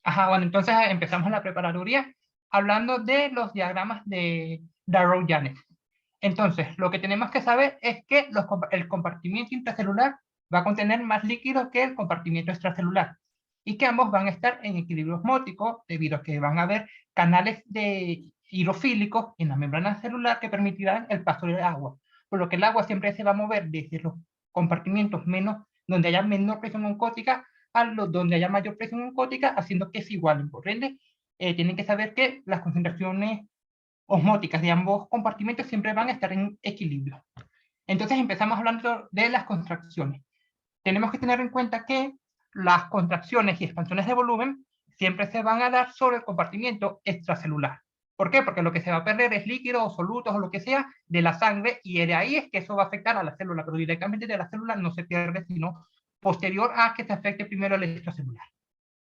Ajá, bueno, entonces empezamos la preparatoria hablando de los diagramas de Darrow-Yanes. Entonces, lo que tenemos que saber es que el compartimiento intracelular va a contener más líquido que el compartimiento extracelular y que ambos van a estar en equilibrio osmótico debido a que van a haber canales de hidrofílicos en la membrana celular que permitirán el paso del agua, por lo que el agua siempre se va a mover desde los compartimientos menos, donde haya menor presión oncótica a los donde haya mayor presión oncótica, haciendo que se igualen. Por ende, tienen que saber que las concentraciones osmóticas de ambos compartimentos siempre van a estar en equilibrio. Entonces empezamos hablando de las contracciones. Tenemos que tener en cuenta que las contracciones y expansiones de volumen siempre se van a dar sobre el compartimiento extracelular. ¿Por qué? Porque lo que se va a perder es líquido o solutos o lo que sea de la sangre y de ahí es que eso va a afectar a la célula, pero directamente de la célula no se pierde, sino posterior a que se afecte primero el extracelular.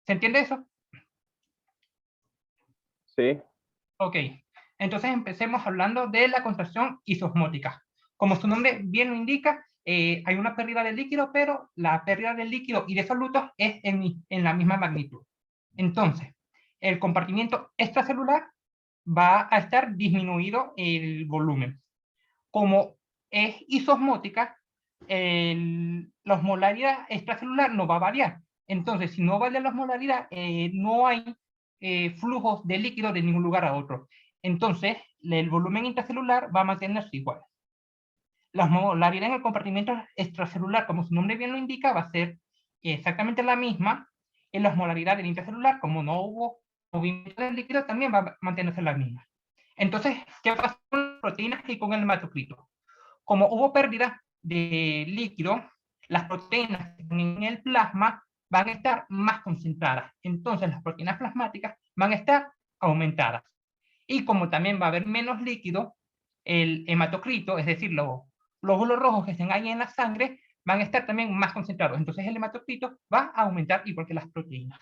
¿Se entiende eso? Sí. Ok, entonces empecemos hablando de la contracción isosmótica. Como su nombre bien lo indica, hay una pérdida de líquido, pero la pérdida de líquido y de solutos es en la misma magnitud. Entonces, el compartimiento extracelular va a estar disminuido el volumen. Como es isosmótica, la osmolaridad extracelular no va a variar. Entonces, si no varía la osmolaridad, no hay flujos de líquido de ningún lugar a otro. Entonces, el volumen intracelular va a mantenerse igual. La osmolaridad en el compartimiento extracelular, como su nombre bien lo indica, va a ser exactamente la misma. En la osmolaridad del intracelular, como no hubo movimiento del líquido, también va a mantenerse la misma. Entonces, ¿qué pasa con las proteínas y con el hematocrito? Como hubo pérdida de líquido, las proteínas en el plasma van a estar más concentradas. Entonces las proteínas plasmáticas van a estar aumentadas. Y como también va a haber menos líquido, el hematocrito, es decir, los glóbulos rojos que estén ahí en la sangre, van a estar también más concentrados. Entonces el hematocrito va a aumentar igual que las proteínas.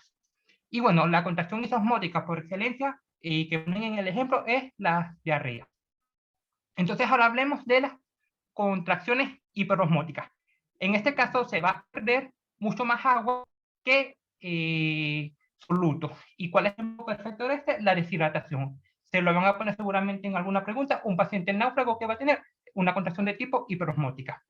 Y bueno, la contracción isosmótica por excelencia, que ponen en el ejemplo, es la diarrea. Entonces ahora hablemos de las contracciones hiperosmóticas. En este caso se va a perder mucho más agua que soluto. ¿Y cuál es el efecto de este? La deshidratación. Se lo van a poner seguramente en alguna pregunta. Un paciente náufrago que va a tener una contracción de tipo hiperosmótica.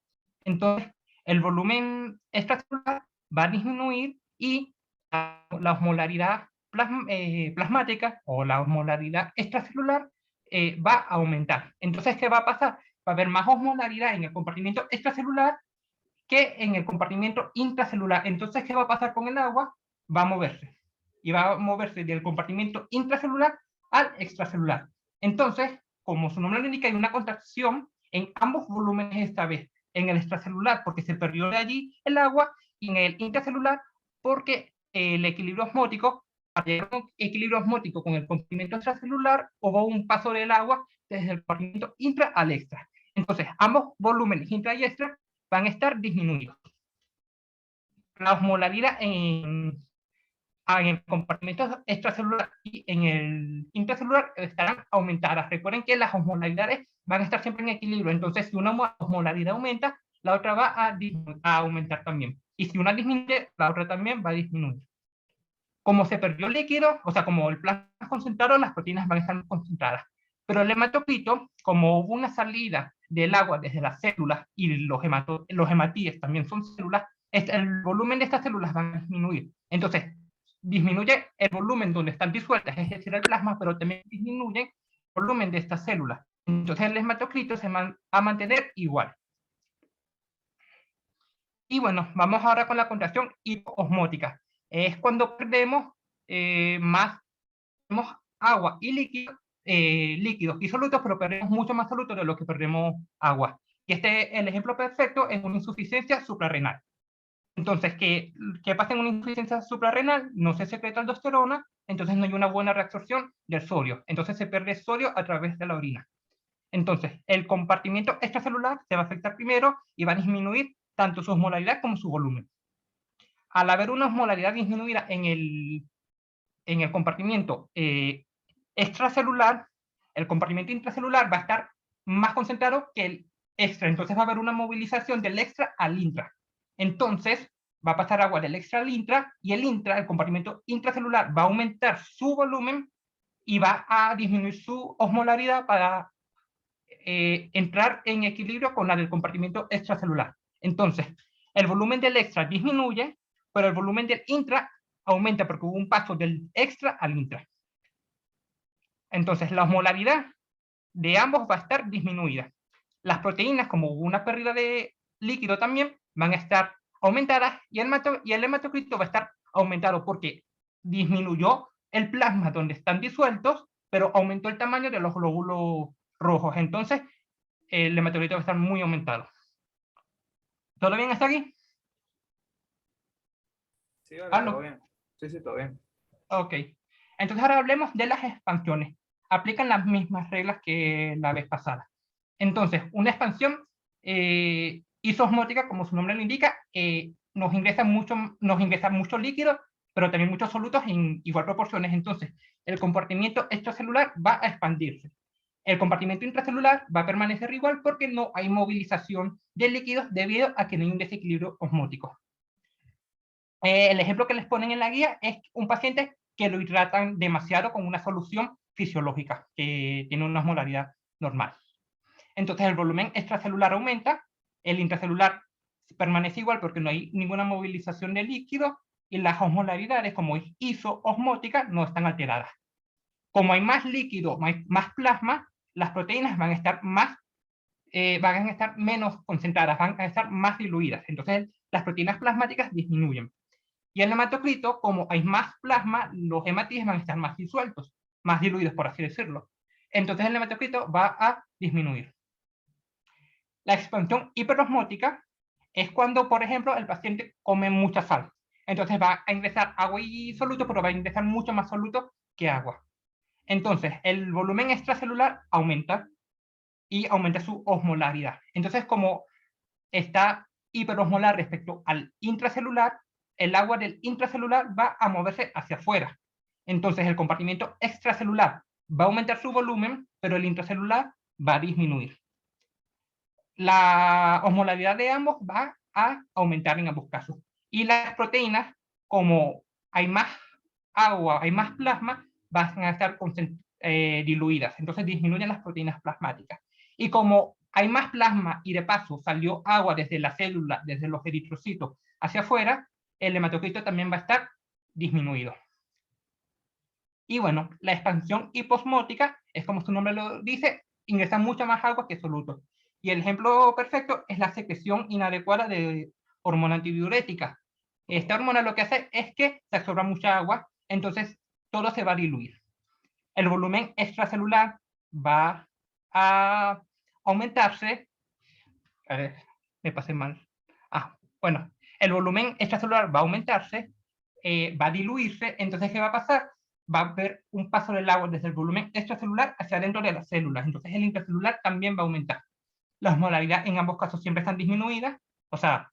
Entonces, el volumen extracelular va a disminuir y la osmolaridad plasmática o la osmolaridad extracelular va a aumentar. Entonces, ¿qué va a pasar? Va a haber más osmolaridad en el compartimiento extracelular que en el compartimiento intracelular. Entonces, ¿qué va a pasar con el agua? Va a moverse. Y va a moverse del compartimiento intracelular al extracelular. Entonces, como su nombre lo indica, hay una contracción en ambos volúmenes esta vez. En el extracelular, porque se perdió de allí el agua, y en el intracelular, porque el equilibrio osmótico, al llegar a un equilibrio osmótico con el compartimiento extracelular, hubo un paso del agua desde el compartimiento intra al extra. Entonces, ambos volúmenes, intra y extra, van a estar disminuidos. La osmolaridad en el compartimento extracelular y en el intracelular estarán aumentadas. Recuerden que las osmolaridades van a estar siempre en equilibrio, entonces si una osmolaridad aumenta, la otra va a aumentar también. Y si una disminuye, la otra también va a disminuir. Como se perdió el líquido, o sea, como el plasma es concentrado, las proteínas van a estar concentradas. Pero el hematocrito, como hubo una salida del agua desde las células y los hematíes también son células, el volumen de estas células va a disminuir. Entonces, disminuye el volumen donde están disueltas, es decir, el plasma, pero también disminuye el volumen de estas células. Entonces, el hematocrito se va a mantener igual. Y bueno, vamos ahora con la contracción hipoosmótica. Es cuando perdemos más agua y líquidos y solutos, pero perdemos mucho más solutos de lo que perdemos agua. Y el ejemplo perfecto es una insuficiencia suprarrenal. Entonces, ¿qué pasa en una insuficiencia suprarrenal? No se secreta aldosterona, entonces no hay una buena reabsorción del sodio. Entonces se pierde sodio a través de la orina. Entonces, el compartimiento extracelular se va a afectar primero y va a disminuir tanto su osmolaridad como su volumen. Al haber una osmolaridad disminuida en el compartimiento extracelular, el compartimiento intracelular va a estar más concentrado que el extra. Entonces va a haber una movilización del extra al intra. Entonces va a pasar agua del extra al intra, y el compartimento intracelular va a aumentar su volumen y va a disminuir su osmolaridad para entrar en equilibrio con la del compartimento extracelular. Entonces, el volumen del extra disminuye, pero el volumen del intra aumenta porque hubo un paso del extra al intra. Entonces, la osmolaridad de ambos va a estar disminuida. Las proteínas, como hubo una pérdida de líquido también, van a estar aumentadas, y el hematocrito va a estar aumentado porque disminuyó el plasma donde están disueltos, pero aumentó el tamaño de los glóbulos rojos. Entonces, el hematocrito va a estar muy aumentado. ¿Todo bien hasta aquí? Sí, vale, todo bien. Sí, todo bien. Ok. Entonces ahora hablemos de las expansiones. Aplican las mismas reglas que la vez pasada. Entonces, una expansión isosmótica, como su nombre lo indica, nos ingresa mucho líquido, pero también muchos solutos en igual proporciones. Entonces, el compartimiento extracelular va a expandirse. El compartimiento intracelular va a permanecer igual porque no hay movilización de líquidos debido a que no hay un desequilibrio osmótico. El ejemplo que les ponen en la guía es un paciente que lo hidratan demasiado con una solución fisiológica que tiene una osmolaridad normal. Entonces el volumen extracelular aumenta, el intracelular permanece igual porque no hay ninguna movilización de líquido, y las osmolaridades, como es isoosmótica, no están alteradas. Como hay más líquido, más plasma, las proteínas van a estar menos concentradas, van a estar más diluidas. Entonces las proteínas plasmáticas disminuyen. Y en el hematocrito, como hay más plasma, los hematíes van a estar más disueltos, más diluidos, por así decirlo. Entonces el hematocrito va a disminuir. La expansión hiperosmótica es cuando, por ejemplo, el paciente come mucha sal. Entonces va a ingresar agua y soluto, pero va a ingresar mucho más soluto que agua. Entonces el volumen extracelular aumenta y aumenta su osmolaridad. Entonces, como está hiperosmolar respecto al intracelular, el agua del intracelular va a moverse hacia afuera. Entonces el compartimiento extracelular va a aumentar su volumen, pero el intracelular va a disminuir. La osmolaridad de ambos va a aumentar en ambos casos. Y las proteínas, como hay más agua, hay más plasma, van a estar diluidas. Entonces disminuyen las proteínas plasmáticas. Y como hay más plasma y de paso salió agua desde la célula, desde los eritrocitos hacia afuera, el hematocrito también va a estar disminuido. Y bueno, la expansión hiposmótica es, como su nombre lo dice, ingresa mucha más agua que soluto. Y el ejemplo perfecto es la secreción inadecuada de hormona antidiurética. Esta hormona lo que hace es que se absorba mucha agua, entonces todo se va a diluir. El volumen extracelular va a aumentarse. A ver, me pasé mal. Bueno, el volumen extracelular va a aumentarse, va a diluirse, entonces ¿qué va a pasar? Va a haber un paso del agua desde el volumen extracelular hacia adentro de las células, entonces el intracelular también va a aumentar. Las osmolaridades en ambos casos siempre están disminuidas, o sea,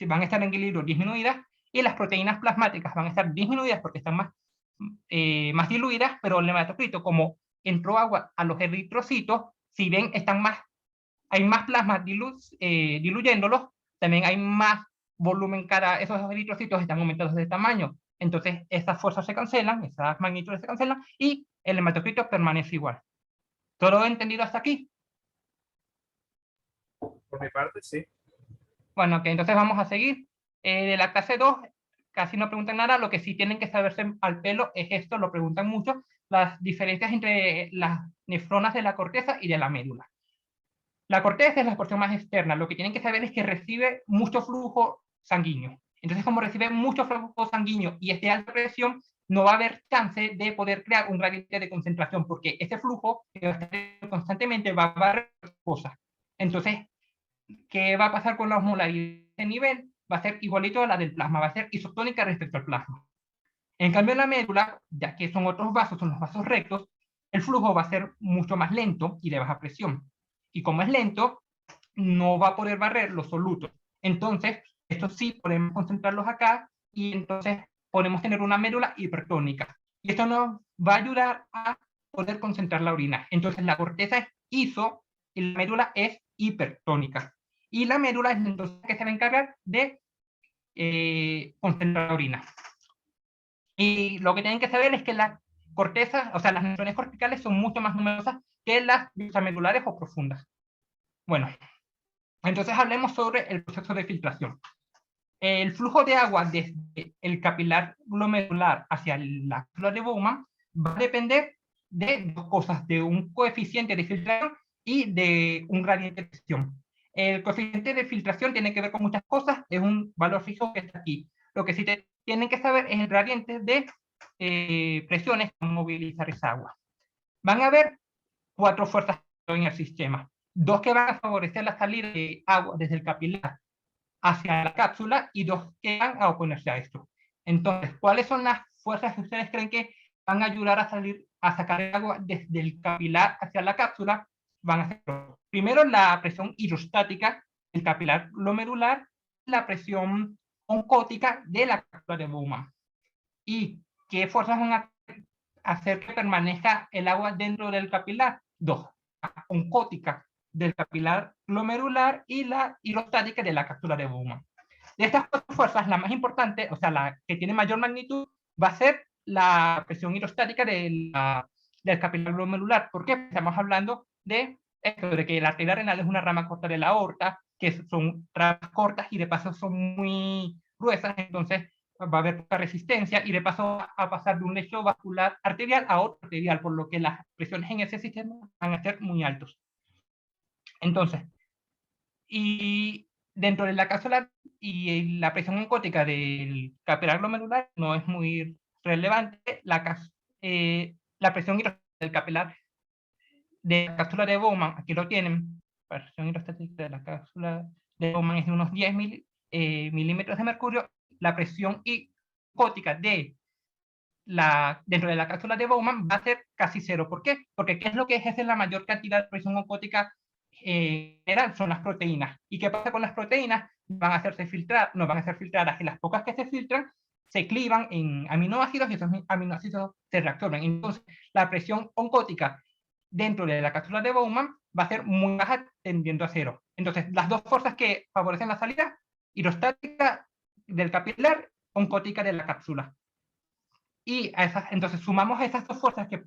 van a estar en equilibrio disminuidas, y las proteínas plasmáticas van a estar disminuidas porque están más diluidas, pero el hematocrito, como entró agua a los eritrocitos, si bien hay más plasma diluyéndolos, también hay más volumen esos eritrocitos están aumentados de tamaño. Entonces, esas fuerzas se cancelan, esas magnitudes se cancelan, y el hematocrito permanece igual. ¿Todo entendido hasta aquí? Por mi parte, sí. Bueno, ok, entonces vamos a seguir. De la clase 2, casi no preguntan nada. Lo que sí tienen que saberse al pelo es esto, lo preguntan mucho, las diferencias entre las nefronas de la corteza y de la médula. La corteza es la porción más externa. Lo que tienen que saber es que recibe mucho flujo sanguíneo. Entonces, como recibe mucho flujo sanguíneo y es de alta presión, no va a haber chance de poder crear un gradiente de concentración, porque ese flujo que va a estar constantemente va a barrer cosas. Entonces, ¿qué va a pasar con la osmolaridad de nivel? Va a ser igualito a la del plasma, va a ser isotónica respecto al plasma. En cambio, en la médula, ya que son otros vasos, son los vasos rectos, el flujo va a ser mucho más lento y de baja presión. Y como es lento, no va a poder barrer los solutos. Entonces, estos sí podemos concentrarlos acá, y entonces podemos tener una médula hipertónica. Y esto nos va a ayudar a poder concentrar la orina. Entonces, la corteza es iso y la médula es hipertónica. Y la médula es entonces que se va a encargar de concentrar la orina. Y lo que tienen que saber es que las cortezas, o sea, las neuronas corticales son mucho más numerosas que las medulares o profundas. Bueno, entonces hablemos sobre el proceso de filtración. El flujo de agua desde el capilar glomerular hacia la cápsula de Bowman va a depender de dos cosas, de un coeficiente de filtración y de un gradiente de presión. El coeficiente de filtración tiene que ver con muchas cosas, es un valor fijo que está aquí. Lo que sí tienen que saber es el gradiente de presiones para movilizar esa agua. Van a haber 4 fuerzas en el sistema. 2 que van a favorecer la salida de agua desde el capilar hacia la cápsula y 2 que van a oponerse a esto. Entonces, ¿cuáles son las fuerzas que ustedes creen que van a ayudar a sacar el agua desde el capilar hacia la cápsula? Van a ser primero la presión hidrostática del capilar glomerular, la presión oncótica de la cápsula de Bowman. ¿Y qué fuerzas van a hacer que permanezca el agua dentro del capilar? 2, la oncótica del capilar glomerular y la hidrostática de la cápsula de Bowman. De estas 4 fuerzas, la más importante, o sea, la que tiene mayor magnitud, va a ser la presión hidrostática del capilar glomerular. ¿Por qué? Estamos hablando de esto, de que la arteria renal es una rama corta de la aorta, que son ramas cortas y de paso son muy gruesas, entonces va a haber poca resistencia y de paso a pasar de un lecho vascular arterial a otro arterial, por lo que las presiones en ese sistema van a ser muy altos. Entonces, y dentro de la cápsula y la presión oncótica del capilar glomerular no es muy relevante. La presión hidrostática del capilar de la cápsula de Bowman, aquí lo tienen, la presión hidrostática de la cápsula de Bowman es de unos 10 milímetros de mercurio. La presión oncótica dentro de la cápsula de Bowman va a ser casi cero. ¿Por qué? Porque ¿qué es lo que ejerce la mayor cantidad de presión oncótica general? Son las proteínas. ¿Y qué pasa con las proteínas? Van a hacerse filtrar, no van a ser filtradas, y las pocas que se filtran se clivan en aminoácidos y esos aminoácidos se reabsorben. Entonces, la presión oncótica dentro de la cápsula de Bowman va a ser muy baja, tendiendo a cero. Entonces, las dos fuerzas que favorecen la salida, hidrostática del capilar, oncótica de la cápsula. Y entonces sumamos esas dos fuerzas que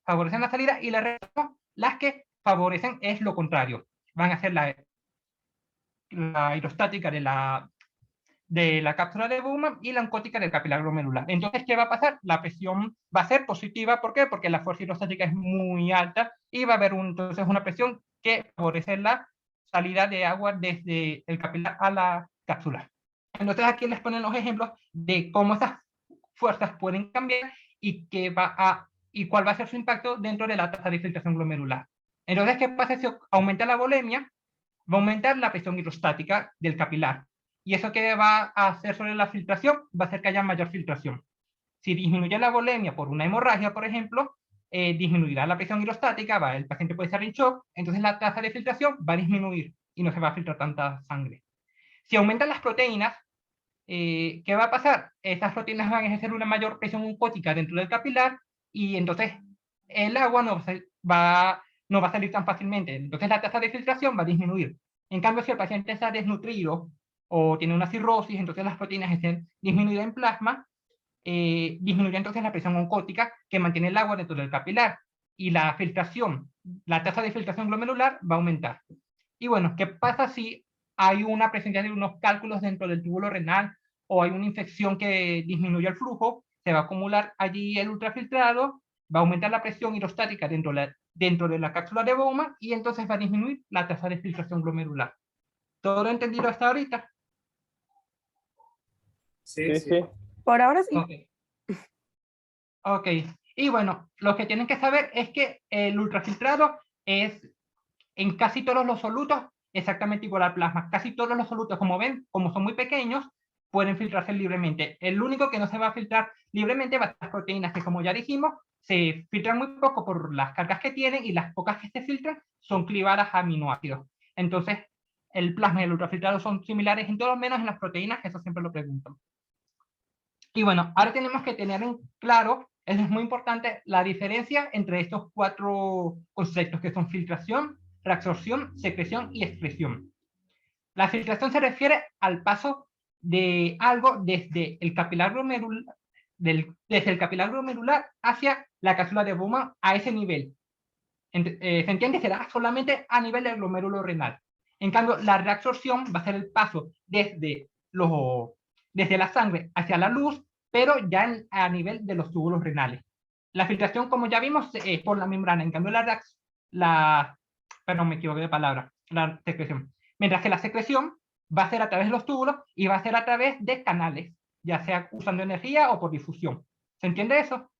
favorecen la salida y las que favorecen es lo contrario. Van a ser la hidrostática de la cápsula de Bowman y la oncótica del capilar glomerular. Entonces, ¿qué va a pasar? La presión va a ser positiva. ¿Por qué? Porque la fuerza hidrostática es muy alta y va a haber entonces una presión que favorece la salida de agua desde el capilar a la cápsula. Entonces, aquí les ponen los ejemplos de cómo esas fuerzas pueden cambiar y cuál va a ser su impacto dentro de la tasa de filtración glomerular. Entonces, ¿qué pasa si aumenta la volemia? Va a aumentar la presión hidrostática del capilar. ¿Y eso qué va a hacer sobre la filtración? Va a hacer que haya mayor filtración. Si disminuye la volemia por una hemorragia, por ejemplo, disminuirá la presión hidrostática, el paciente puede estar en shock, entonces la tasa de filtración va a disminuir y no se va a filtrar tanta sangre. Si aumentan las proteínas, ¿qué va a pasar? Estas proteínas van a ejercer una mayor presión oncótica dentro del capilar y entonces el agua no va a salir tan fácilmente. Entonces la tasa de filtración va a disminuir. En cambio, si el paciente está desnutrido o tiene una cirrosis, entonces las proteínas están disminuidas en plasma, disminuye entonces la presión oncótica que mantiene el agua dentro del capilar y la filtración, la tasa de filtración glomerular va a aumentar. Y bueno, ¿qué pasa si hay una presencia de unos cálculos dentro del túbulo renal o hay una infección que disminuye el flujo? Se va a acumular allí el ultrafiltrado, va a aumentar la presión hidrostática dentro de la cápsula de Bowman y entonces va a disminuir la tasa de filtración glomerular. ¿Todo lo entendido hasta ahorita? Sí, sí. Por ahora sí. Ok. Y bueno, lo que tienen que saber es que el ultrafiltrado es en casi todos los solutos exactamente igual al plasma. Casi todos los solutos, como ven, como son muy pequeños, pueden filtrarse libremente. El único que no se va a filtrar libremente va a ser las proteínas, que como ya dijimos, se filtran muy poco por las cargas que tienen y las pocas que se filtran son clivadas a aminoácidos. Entonces, el plasma y el ultrafiltrado son similares en todos, menos en las proteínas, eso siempre lo preguntan. Y bueno, ahora tenemos que tener en claro, eso es muy importante, la diferencia entre estos 4 conceptos que son filtración, reabsorción, secreción y excreción. La filtración se refiere al paso de algo desde el capilar glomerular, desde el capilar glomerular hacia la cápsula de Bowman a ese nivel. ¿Se entiende? Será solamente a nivel del glomérulo renal. En cambio, la reabsorción va a ser el paso desde la sangre hacia la luz, pero ya a nivel de los túbulos renales. La filtración, como ya vimos, es por la membrana. En cambio, perdón, me equivoqué de palabra, la secreción. Mientras que la secreción va a ser a través de los túbulos y va a ser a través de canales, ya sea usando energía o por difusión. ¿Se entiende eso?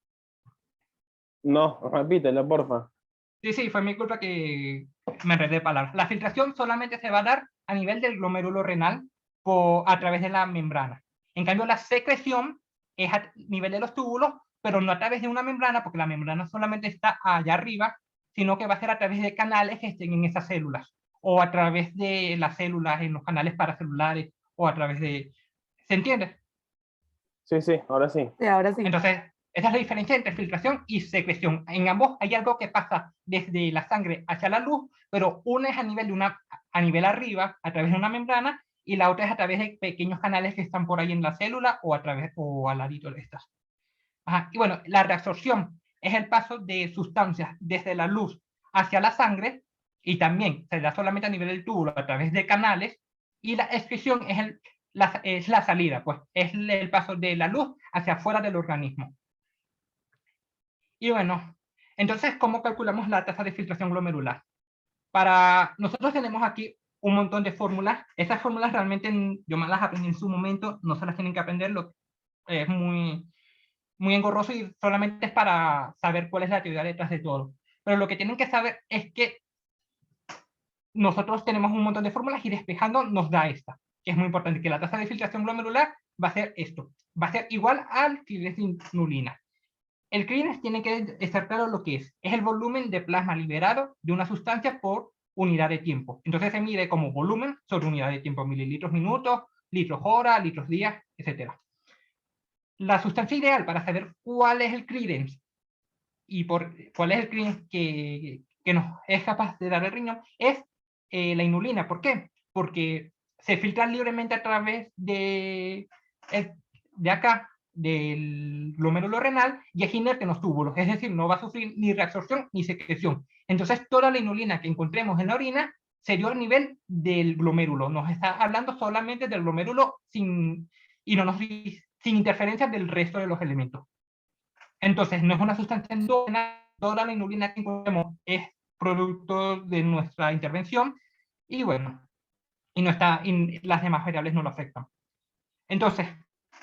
No, repítelo, porfa. Sí, sí, fue mi culpa que me enredé de palabras. La filtración solamente se va a dar a nivel del glomérulo renal a través de la membrana. En cambio, la secreción es a nivel de los túbulos, pero no a través de una membrana, porque la membrana solamente está allá arriba, sino que va a ser a través de canales que estén en esas células, o a través de las células en los canales paracelulares, o a través de... ¿Se entiende? Sí, sí, ahora sí. Sí, ahora sí. Entonces, esa es la diferencia entre filtración y secreción. En ambos hay algo que pasa desde la sangre hacia la luz, pero una es a nivel arriba, a través de una membrana, y la otra es a través de pequeños canales que están por ahí en la célula o al ladito de estas. Ajá. Y bueno, la reabsorción es el paso de sustancias desde la luz hacia la sangre, y también se da solamente a nivel del túbulo a través de canales, y la excreción es la salida, pues es el paso de la luz hacia afuera del organismo. Y bueno, entonces, ¿cómo calculamos la tasa de filtración glomerular? Nosotros tenemos aquí un montón de fórmulas. Estas fórmulas realmente yo me las aprendí en su momento, no se las tienen que aprender, es muy, muy engorroso y solamente es para saber cuál es la teoría detrás de todo. Pero lo que tienen que saber es que nosotros tenemos un montón de fórmulas y despejando nos da esta, que es muy importante, que la tasa de filtración glomerular va a ser esto, va a ser igual al clearance de inulina. El clearance tiene que estar claro lo que es el volumen de plasma liberado de una sustancia por unidad de tiempo. Entonces se mide como volumen sobre unidad de tiempo, mililitros minutos, litros hora, litros días, etc. La sustancia ideal para saber cuál es el clearance y cuál es el clearance que nos es capaz de dar el riñón es la inulina. ¿Por qué? Porque se filtra libremente a través de acá, del glomérulo renal, y es inerte en los túbulos, es decir, no va a sufrir ni reabsorción ni secreción. Entonces, toda la inulina que encontremos en la orina se dio a nivel del glomérulo, nos está hablando solamente del glomérulo sin interferencias del resto de los elementos. Entonces, no es una sustancia endógena, toda la inulina que encontremos es producto de nuestra intervención, y bueno, y las demás variables no lo afectan. Entonces,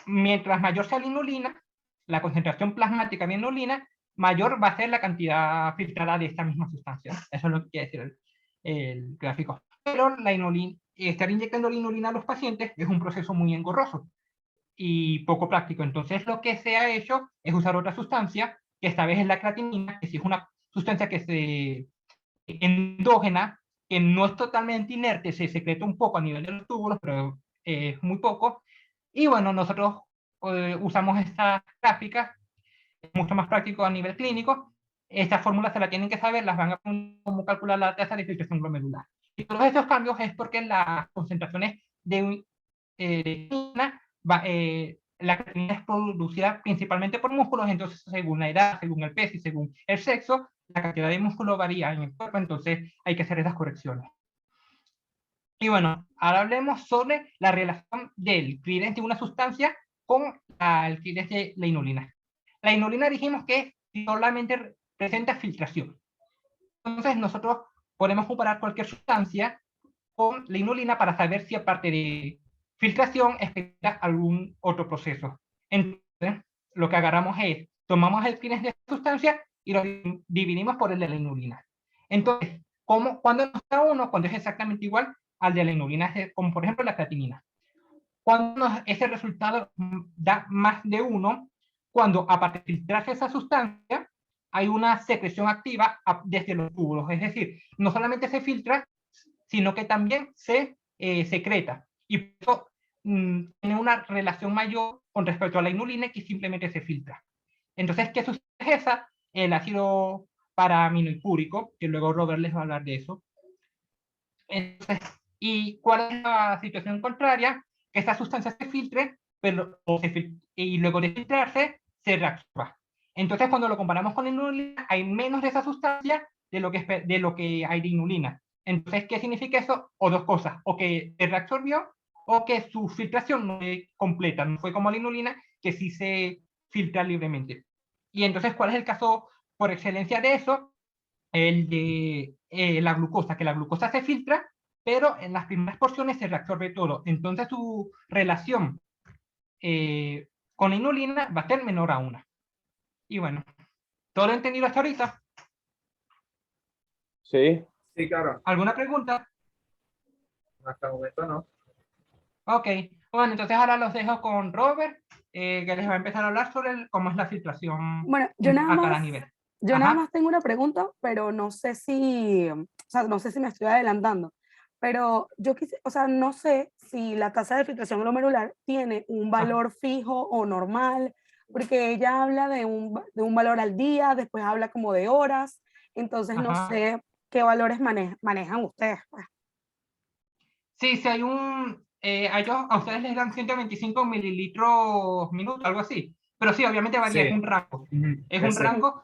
mientras mayor sea la inulina, la concentración plasmática de inulina, mayor va a ser la cantidad filtrada de esta misma sustancia. Eso es lo que quiere decir el gráfico. Pero estar inyectando la inulina a los pacientes es un proceso muy engorroso y poco práctico. Entonces, lo que se ha hecho es usar otra sustancia, que esta vez es la creatinina, que sí es una sustancia que es endógena, que no es totalmente inerte, se secreta un poco a nivel de los túbulos, pero es muy poco. Y bueno, nosotros usamos estas gráficas, es mucho más práctico a nivel clínico. Estas fórmulas se las tienen que saber, las van a cómo calcular la tasa de filtración glomerular. Y todos estos cambios es porque las concentraciones de la creatinina es producida principalmente por músculos, entonces según la edad, según el peso y según el sexo, la cantidad de músculo varía en el cuerpo, entonces hay que hacer esas correcciones. Y bueno, ahora hablemos sobre la relación del clearance de una sustancia con el clearance de la inulina. La inulina dijimos que solamente presenta filtración. Entonces nosotros podemos comparar cualquier sustancia con la inulina para saber si aparte de filtración espera algún otro proceso. Entonces, lo que agarramos es, tomamos el clearance de la sustancia y lo dividimos por el de la inulina. Entonces, ¿cuándo nos da uno? Cuando es exactamente igual al de la inulina, como por ejemplo la creatinina. Cuando ese resultado da más de 1, cuando aparte de filtrarse esa sustancia, hay una secreción activa desde los túbulos. Es decir, no solamente se filtra, sino que también se secreta. Y eso tiene una relación mayor con respecto a la inulina que simplemente se filtra. Entonces, ¿qué sustancia es esa? El ácido paraaminohipúrico, que luego Robert les va a hablar de eso. Entonces, ¿y cuál es la situación contraria? que esa sustancia se filtre, pero, y luego de filtrarse, se reactiva. Entonces, cuando lo comparamos con la inulina, hay menos de esa sustancia de lo que hay de inulina. Entonces, ¿qué significa eso? O dos cosas, o que se reabsorbió, o que su filtración no fue completa, no fue como la inulina, que sí se filtra libremente. Y entonces, ¿cuál es el caso por excelencia de eso? El de la glucosa, que la glucosa se filtra, pero en las primeras porciones se reabsorbe todo. Entonces, su relación con la inulina va a ser menor a 1. Y bueno, ¿todo lo entendido hasta ahorita? Sí. Sí, claro. ¿Alguna pregunta? Hasta el momento no. Ok, bueno, entonces ahora los dejo con Robert, que les va a empezar a hablar sobre cómo es la filtración Bueno, a cada nivel. yo nada Ajá. más tengo una pregunta, pero no sé si, o sea, no sé si me estoy adelantando, pero yo quise, o sea, no sé si la tasa de filtración glomerular tiene un valor fijo o normal, porque ella habla de un valor al día, después habla como de horas, entonces no Ajá. sé qué valores manejan ustedes, pues. Sí, si hay a ustedes les dan 125 mililitros minuto, algo así. Pero sí, obviamente varía, es Sí. un rango. Ujú, Es un ese. rango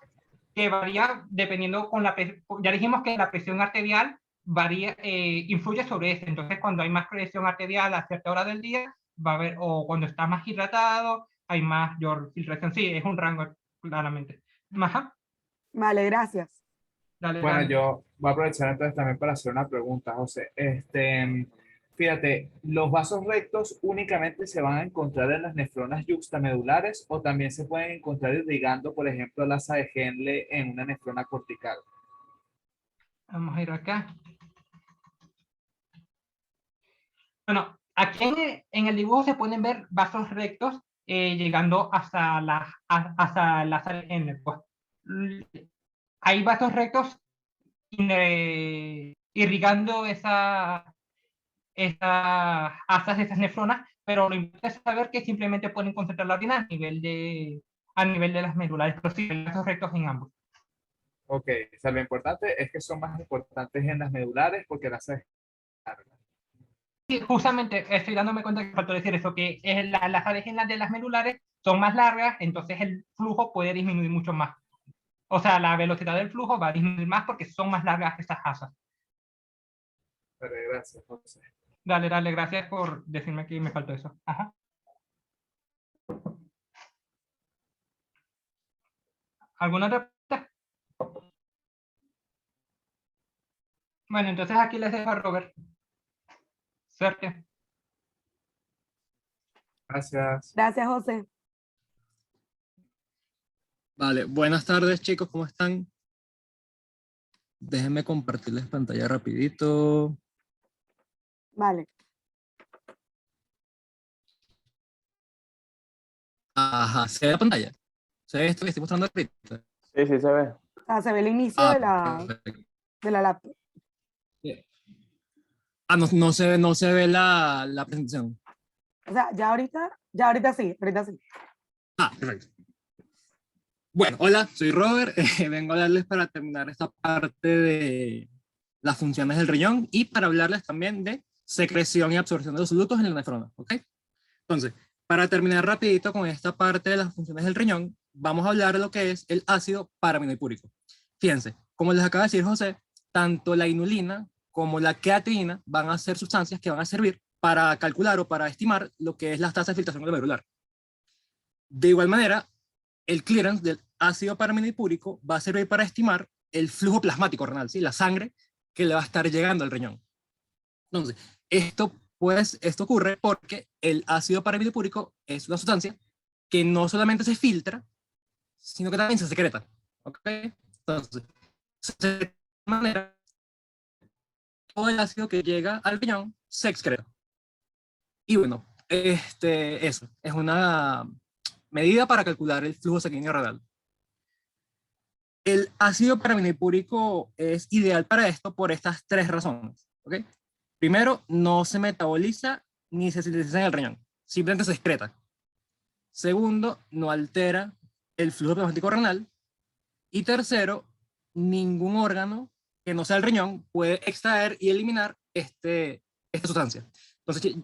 que varía dependiendo con la presión. Ya dijimos que la presión arterial varía, influye sobre eso. Entonces, cuando hay más presión arterial a cierta hora del día, va a haber, o cuando está más hidratado, hay mayor filtración. Sí, es un rango, claramente. Ajá, Vale, gracias. dale, Bueno, dale. yo voy a aprovechar entonces también para hacer una pregunta, José. Fíjate, ¿los vasos rectos únicamente se van a encontrar en las nefronas yuxtamedulares o también se pueden encontrar irrigando, por ejemplo, la asa de Henle en una nefrona cortical? Vamos a ir acá. Bueno, aquí en el dibujo se pueden ver vasos rectos llegando hasta la sal N. Pues. Hay vasos rectos irrigando esas asas de esas nefronas, pero lo importante es saber que simplemente pueden concentrar la orina a nivel de las medulares, pero sí, hay vasos rectos en ambos. Ok, o sea, lo importante es que son más importantes en las medulares porque la asa es larga. Sí, justamente estoy dándome cuenta que faltó decir eso, que las adhesiones de las medulares son más largas, entonces el flujo puede disminuir mucho más. O sea, la velocidad del flujo va a disminuir más porque son más largas estas asas. Pero gracias, José. Dale, dale, gracias por decirme que me faltó eso. Ajá. ¿Alguna otra pregunta? Bueno, entonces aquí les dejo a Robert. Suerte. Gracias. Gracias, José. Vale, buenas tardes chicos, ¿cómo están? Déjenme compartirles pantalla rapidito. Vale. Ajá, ¿se ve la pantalla? ¿Se ve esto que estoy mostrando ahorita? Sí, sí se ve. O sea, se ve el inicio Perfecto. de la laptop. No se ve la presentación. O sea, ya ahorita sí, ahorita sí. Perfecto. Bueno, hola, soy Robert. Vengo a hablarles para terminar esta parte de las funciones del riñón y para hablarles también de secreción y absorción de los solutos en la nefrona, ¿ok? Entonces, para terminar rapidito con esta parte de las funciones del riñón, vamos a hablar de lo que es el ácido paraminopúrico. Fíjense, como les acaba de decir José, tanto la inulina como la creatinina van a ser sustancias que van a servir para calcular o para estimar lo que es la tasa de filtración glomerular. De igual manera, el clearance del ácido paraminopúrico va a servir para estimar el flujo plasmático renal, ¿sí? La sangre que le va a estar llegando al riñón. Entonces, esto ocurre porque el ácido paraminopúrico es una sustancia que no solamente se filtra, sino que también se secreta. ¿Ok? Entonces, de manera, todo el ácido que llega al riñón se excreta. Y bueno, eso es una medida para calcular el flujo sanguíneo renal. El ácido paraminopúrico es ideal para esto por estas tres razones. ¿Okay? Primero, no se metaboliza ni se sintetiza en el riñón, simplemente se excreta. Segundo, no altera el flujo plasmático renal. Y tercero, ningún órgano que no sea el riñón puede extraer y eliminar esta sustancia. Entonces,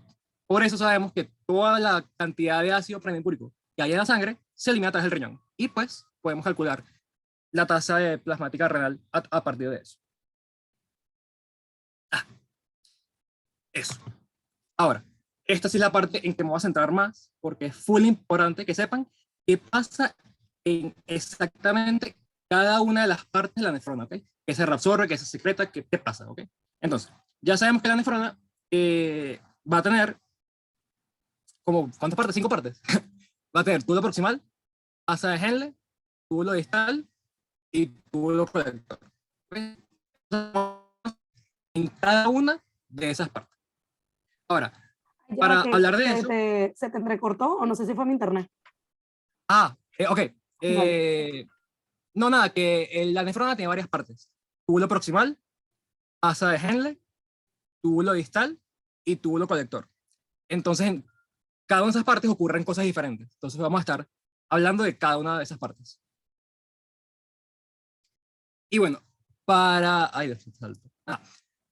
Por eso sabemos que toda la cantidad de ácido proteínico que hay en la sangre se elimina a través del riñón. Y pues podemos calcular la tasa de plasmática renal a partir de eso. Eso. Ahora, esta sí es la parte en que me voy a centrar más, porque es full importante que sepan qué pasa en exactamente cada una de las partes de la nefrona, ¿ok? Que se reabsorbe, que se secreta, qué pasa, ¿ok? Entonces, ya sabemos que la nefrona va a tener como, ¿cuántas partes? 5 partes. Va a tener túbulo proximal, asa de Henle, túbulo distal y túbulo colector. En cada una de esas partes. Ahora, Ya, para que hablar de eso... ¿Se te entrecortó o no sé si fue mi internet? Ok. Vale. No, nada, que la nefrona tiene varias partes. Túbulo proximal, asa de Henle, túbulo distal y túbulo colector. Entonces, en cada una de esas partes ocurren cosas diferentes. Entonces, vamos a estar hablando de cada una de esas partes. Y bueno,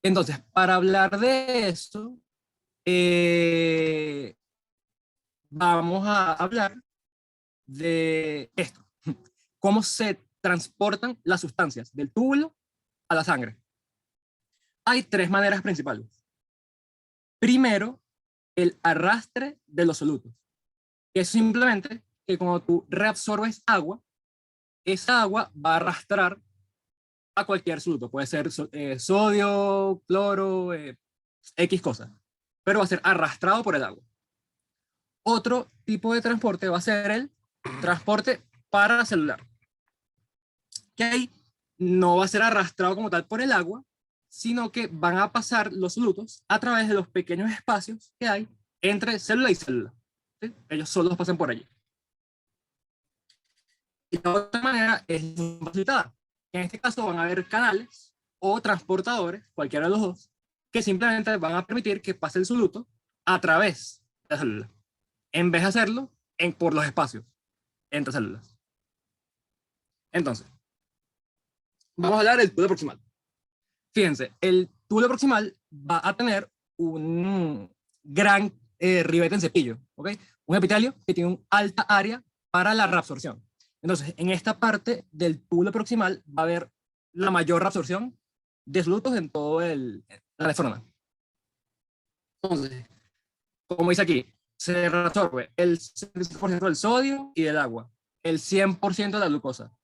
entonces, para hablar de eso, vamos a hablar de esto. Cómo se transportan las sustancias del túbulo a la sangre. Hay 3 maneras principales. Primero, el arrastre de los solutos, que es simplemente que cuando tú reabsorbes agua, esa agua va a arrastrar a cualquier soluto. Puede ser sodio, cloro, X cosas, pero va a ser arrastrado por el agua. Otro tipo de transporte va a ser el transporte paracelular, que ahí no va a ser arrastrado como tal por el agua, sino que van a pasar los solutos a través de los pequeños espacios que hay entre célula y célula. ¿Sí? Ellos solos pasan por allí. Y la otra manera es facilitada. En este caso van a haber canales o transportadores, cualquiera de los dos, que simplemente van a permitir que pase el soluto a través de la célula, en vez de hacerlo por los espacios entre células. Entonces, vamos a hablar del túbulo proximal. Fíjense, el túbulo proximal va a tener un gran ribete en cepillo, ¿ok? Un epitelio que tiene una alta área para la reabsorción. Entonces, en esta parte del túbulo proximal va a haber la mayor reabsorción de solutos en todo la nefrona. Entonces, como dice aquí, se reabsorbe el 75% del sodio y del agua, el 100% de la glucosa,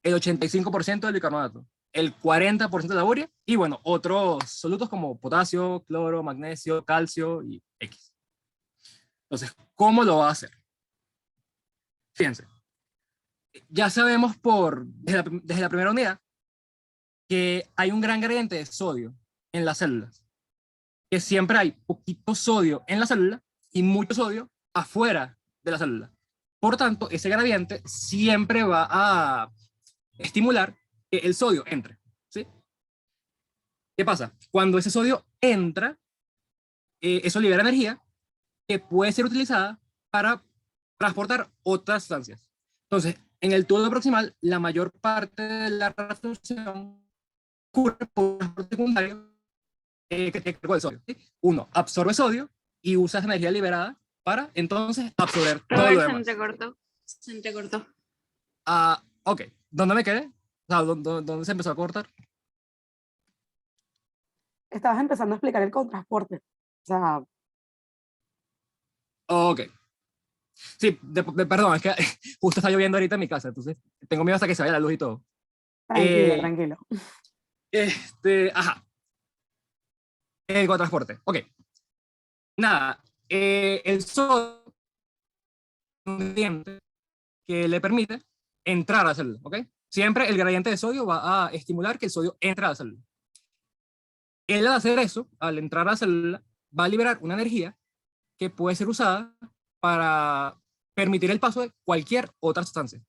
el 85% del bicarbonato, el 40% de la urea y, bueno, otros solutos como potasio, cloro, magnesio, calcio y X. Entonces, ¿cómo lo va a hacer? Fíjense, ya sabemos desde la primera unidad que hay un gran gradiente de sodio en las células, que siempre hay poquito sodio en la célula y mucho sodio afuera de la célula. Por tanto, ese gradiente siempre va a estimular que el sodio entre. ¿Sí? ¿Qué pasa? Cuando ese sodio entra, eso libera energía que puede ser utilizada para transportar otras sustancias. Entonces, en el túbulo proximal, la mayor parte de la reabsorción ocurre por transporte secundario que tiene que ver con el sodio. ¿Sí? Uno absorbe sodio y usa esa energía liberada para entonces absorber todo lo Robert, se demás. entrecortó. Se entrecortó. Ok, ¿dónde me quedé? O sea, ¿dónde se empezó a cortar? Estabas empezando a explicar el contrasporte. O sea, Ok. Sí, perdón, es que justo está lloviendo ahorita en mi casa, entonces tengo miedo hasta que se vaya la luz y todo. tranquilo, Eh, tranquilo. Ajá. El transporte. Ok. Nada. El sodio es un ingrediente que le permite entrar a la célula, ¿ok? Siempre el gradiente de sodio va a estimular que el sodio entre a la célula. Él al hacer eso, al entrar a la célula, va a liberar una energía que puede ser usada para permitir el paso de cualquier otra sustancia.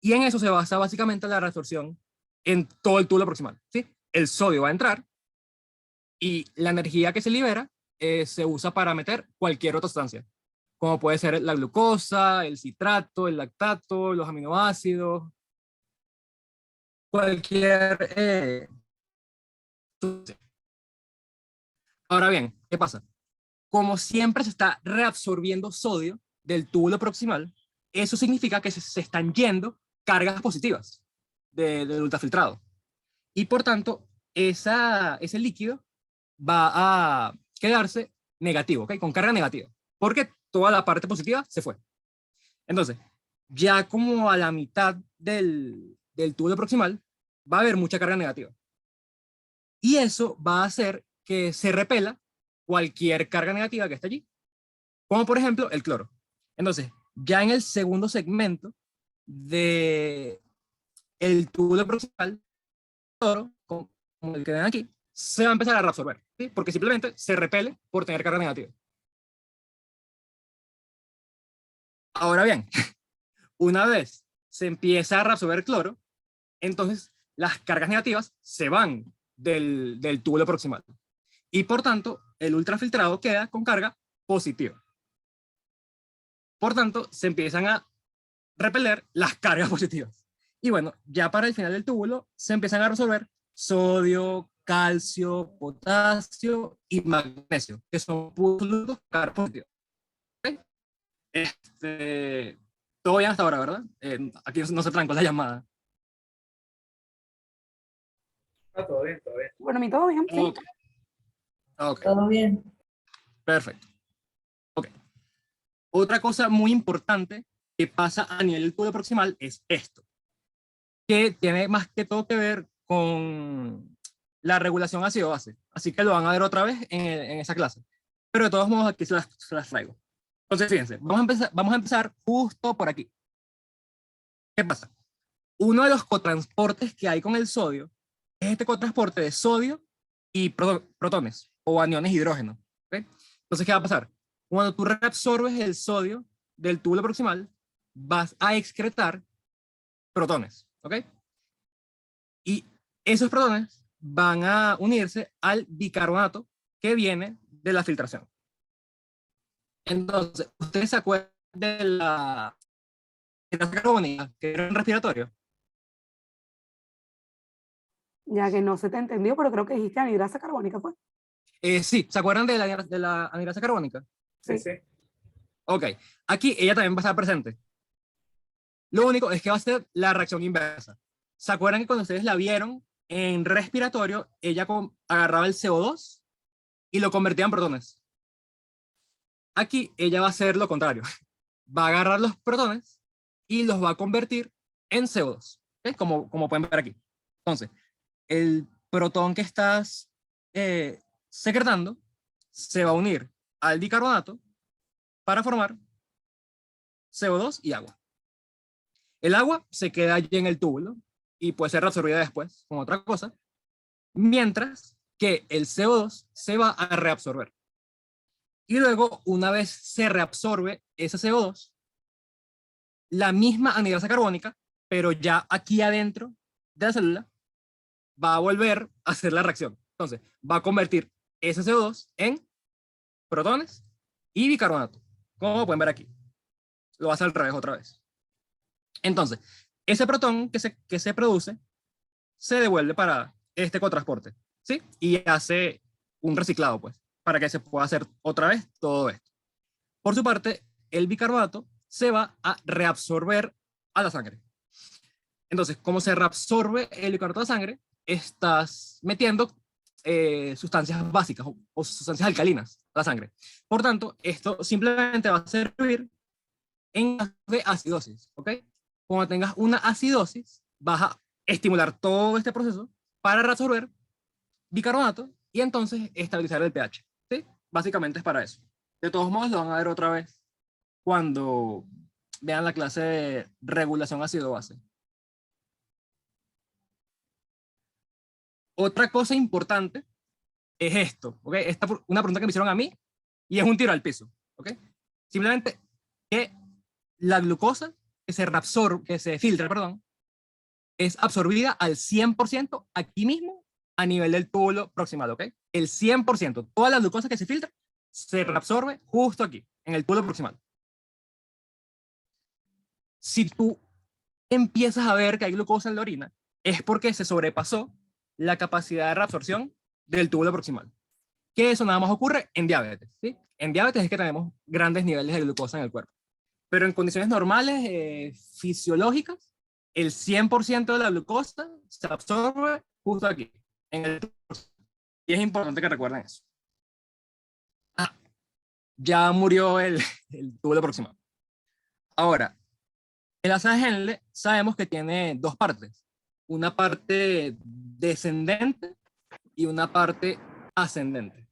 Y en eso se basa básicamente la reabsorción en todo el túbulo proximal. ¿Sí? El sodio va a entrar y la energía que se libera se usa para meter cualquier otra sustancia, como puede ser la glucosa, el citrato, el lactato, los aminoácidos, cualquier sustancia. Ahora bien, ¿qué pasa? como siempre se está reabsorbiendo sodio del túbulo proximal, eso significa que se están yendo cargas positivas del ultrafiltrado. Y por tanto, ese líquido va a quedarse negativo, ¿ok? Con carga negativa, porque toda la parte positiva se fue. Entonces, ya como a la mitad del túbulo proximal, va a haber mucha carga negativa. Y eso va a hacer que se repela cualquier carga negativa que esté allí, como por ejemplo el cloro. Entonces, ya en el segundo segmento de el túbulo proximal, el cloro, como el que ven aquí, se va a empezar a reabsorber, ¿sí? Porque simplemente se repele por tener carga negativa. Ahora bien, una vez se empieza a reabsorber cloro, entonces las cargas negativas se van del túbulo proximal. Y por tanto, el ultrafiltrado queda con carga positiva. Por tanto, se empiezan a repeler las cargas positivas. Y bueno, ya para el final del túbulo se empiezan a resolver sodio, calcio, potasio y magnesio, que son puros cargas positivas. ¿Okay? Todo bien hasta ahora, ¿verdad? Aquí no se trancó la llamada. Ah, todo bien, todo bien. Bueno, a mí todo bien, sí. Okay. Okay. Todo bien. Perfecto. Ok. Otra cosa muy importante que pasa a nivel del túbulo proximal es esto, que tiene más que todo que ver con la regulación ácido-base. Así que lo van a ver otra vez en esa clase. Pero de todos modos aquí se las traigo. Entonces, fíjense, vamos a empezar justo por aquí. ¿Qué pasa? Uno de los cotransportes que hay con el sodio es este cotransporte de sodio y protones o aniones hidrógeno. ¿Okay? Entonces, ¿qué va a pasar? Cuando tú reabsorbes el sodio del túbulo proximal, vas a excretar protones. ¿Ok? Y esos protones van a unirse al bicarbonato que viene de la filtración. Entonces, ¿ustedes se acuerdan de la anhidrasa carbónica que era un respiratorio? Ya que no se te entendió, pero creo que dijiste anhidrasa carbónica, pues. Sí, ¿se acuerdan de la anhidrasa carbónica? Sí, Sí. sí. Ok, aquí ella también va a estar presente. Lo único es que va a ser la reacción inversa. ¿Se acuerdan que cuando ustedes la vieron en respiratorio, ella agarraba el CO2 y lo convertía en protones? Aquí ella va a hacer lo contrario. Va a agarrar los protones y los va a convertir en CO2. ¿Okay? Como pueden ver aquí. Entonces, el protón que estás secretando se va a unir al bicarbonato para formar CO2 y agua. El agua se queda allí en el túbulo y puede ser reabsorbida después con otra cosa, mientras que el CO2 se va a reabsorber. Y luego, una vez se reabsorbe ese CO2, la misma anhidrasa carbónica, pero ya aquí adentro de la célula, va a volver a hacer la reacción. Entonces, va a convertir ese CO2 en protones y bicarbonato, como pueden ver aquí. Lo hace al revés otra vez. Entonces, ese protón que se produce se devuelve para este cotransporte, ¿sí? Y hace un reciclado, pues, para que se pueda hacer otra vez todo esto. Por su parte, el bicarbonato se va a reabsorber a la sangre. Entonces, como se reabsorbe el bicarbonato a la sangre, estás metiendo sustancias básicas o sustancias alcalinas a la sangre. Por tanto, esto simplemente va a servir en caso de acidosis, ¿ok? Cuando tengas una acidosis, vas a estimular todo este proceso para reabsorber bicarbonato y entonces estabilizar el pH, ¿sí? Básicamente es para eso. De todos modos, lo van a ver otra vez cuando vean la clase de regulación ácido-base. Otra cosa importante es esto, ¿ok? Esta es una pregunta que me hicieron a mí y es un tiro al piso, ¿ok? Simplemente que la glucosa que se filtra, perdón, es absorbida al 100% aquí mismo a nivel del túbulo proximal, ¿ok? El 100%, toda la glucosa que se filtra se reabsorbe justo aquí, en el túbulo proximal. Si tú empiezas a ver que hay glucosa en la orina, es porque se sobrepasó la capacidad de reabsorción del túbulo proximal. que eso nada más ocurre en diabetes, ¿sí? En diabetes es que tenemos grandes niveles de glucosa en el cuerpo. Pero en condiciones normales, fisiológicas, el 100% de la glucosa se absorbe justo aquí, en el torso. Y es importante que recuerden eso. Ya murió el túbulo proximal. Ahora, el asa de Henle sabemos que tiene dos partes. Una parte descendente y una parte ascendente.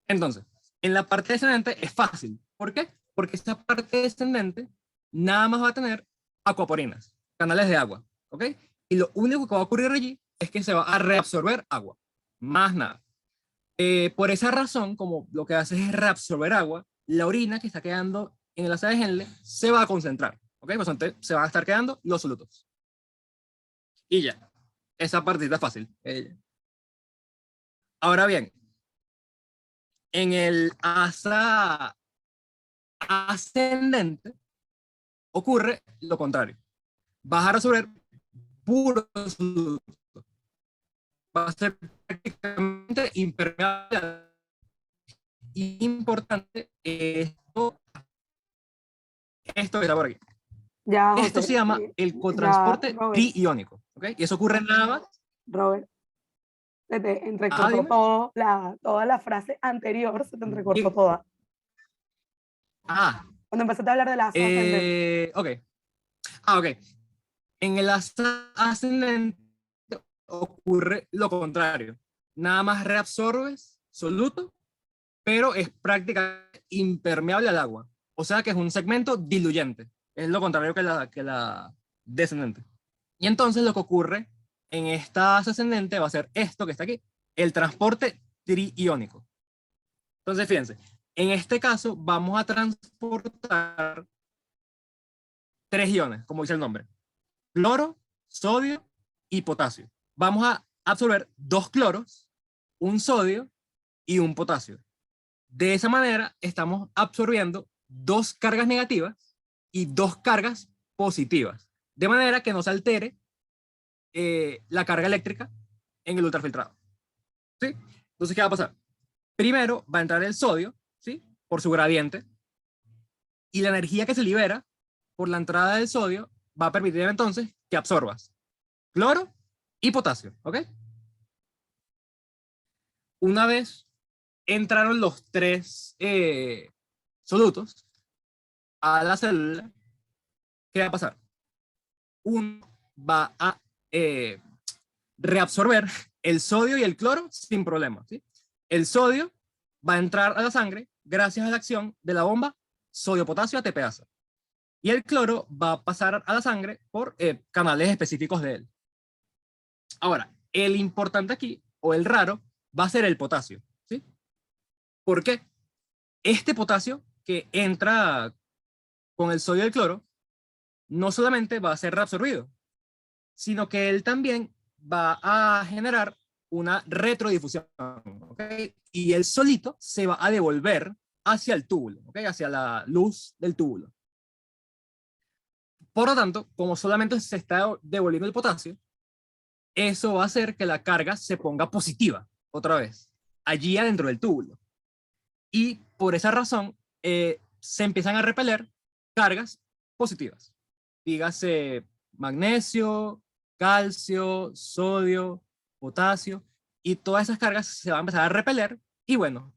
Entonces, en la parte descendente es fácil. ¿Por qué? Porque esta parte descendente nada más va a tener acuaporinas, canales de agua, ¿ok? Y lo único que va a ocurrir allí es que se va a reabsorber agua, más nada. Por esa razón, como lo que hace es reabsorber agua, la orina que está quedando en el asa de Henle se va a concentrar, ¿ok? Pues entonces se van a estar quedando los solutos. Y ya, esa partita es fácil. Ahora bien, en el asa ascendente ocurre lo contrario. Vas a resolver puro soluto. Va a ser prácticamente impermeable. Importante esto que está por aquí. Ya, Esto José, se llama el cotransporte Robert. triiónico, ¿ok? Y eso ocurre nada más. Robert, se te Ajá, entrecortó dime. toda la frase anterior, se te entrecortó Dime. toda. Ah, Cuando empezaste a hablar de la asa ascendente. ok. Ok. En el asa ascendente ocurre lo contrario. Nada más reabsorbes soluto, pero es prácticamente impermeable al agua. O sea que es un segmento diluyente. Es lo contrario que la descendente. Y entonces lo que ocurre en esta asa ascendente va a ser esto que está aquí, el transporte triiónico. Entonces, fíjense, en este caso vamos a transportar 3 iones, como dice el nombre: cloro, sodio y potasio. Vamos a absorber 2 cloros, un sodio y un potasio. De esa manera estamos absorbiendo 2 cargas negativas y 2 cargas positivas, de manera que no se altere la carga eléctrica en el ultrafiltrado, ¿sí? Entonces, ¿qué va a pasar? Primero va a entrar el sodio, ¿sí? Por su gradiente, y la energía que se libera por la entrada del sodio va a permitir entonces que absorbas cloro y potasio, ¿ok? Una vez entraron los 3 solutos a la célula, ¿qué va a pasar? Uno va a reabsorber el sodio y el cloro sin problema, ¿sí? El sodio va a entrar a la sangre gracias a la acción de la bomba sodio-potasio ATPasa. Y el cloro va a pasar a la sangre por canales específicos de él. Ahora, el importante aquí, o el raro, va a ser el potasio, ¿sí? ¿Por qué? Este potasio que entra con el sodio y el cloro no solamente va a ser reabsorbido, sino que él también va a generar una retrodifusión, ¿ok? Y él solito se va a devolver hacia el túbulo, ¿ok? Hacia la luz del túbulo. Por lo tanto, como solamente se está devolviendo el potasio, eso va a hacer que la carga se ponga positiva otra vez, allí adentro del túbulo. Y por esa razón, se empiezan a repeler cargas positivas. Dígase magnesio, calcio, sodio, potasio, y todas esas cargas se van a empezar a repeler. Y bueno,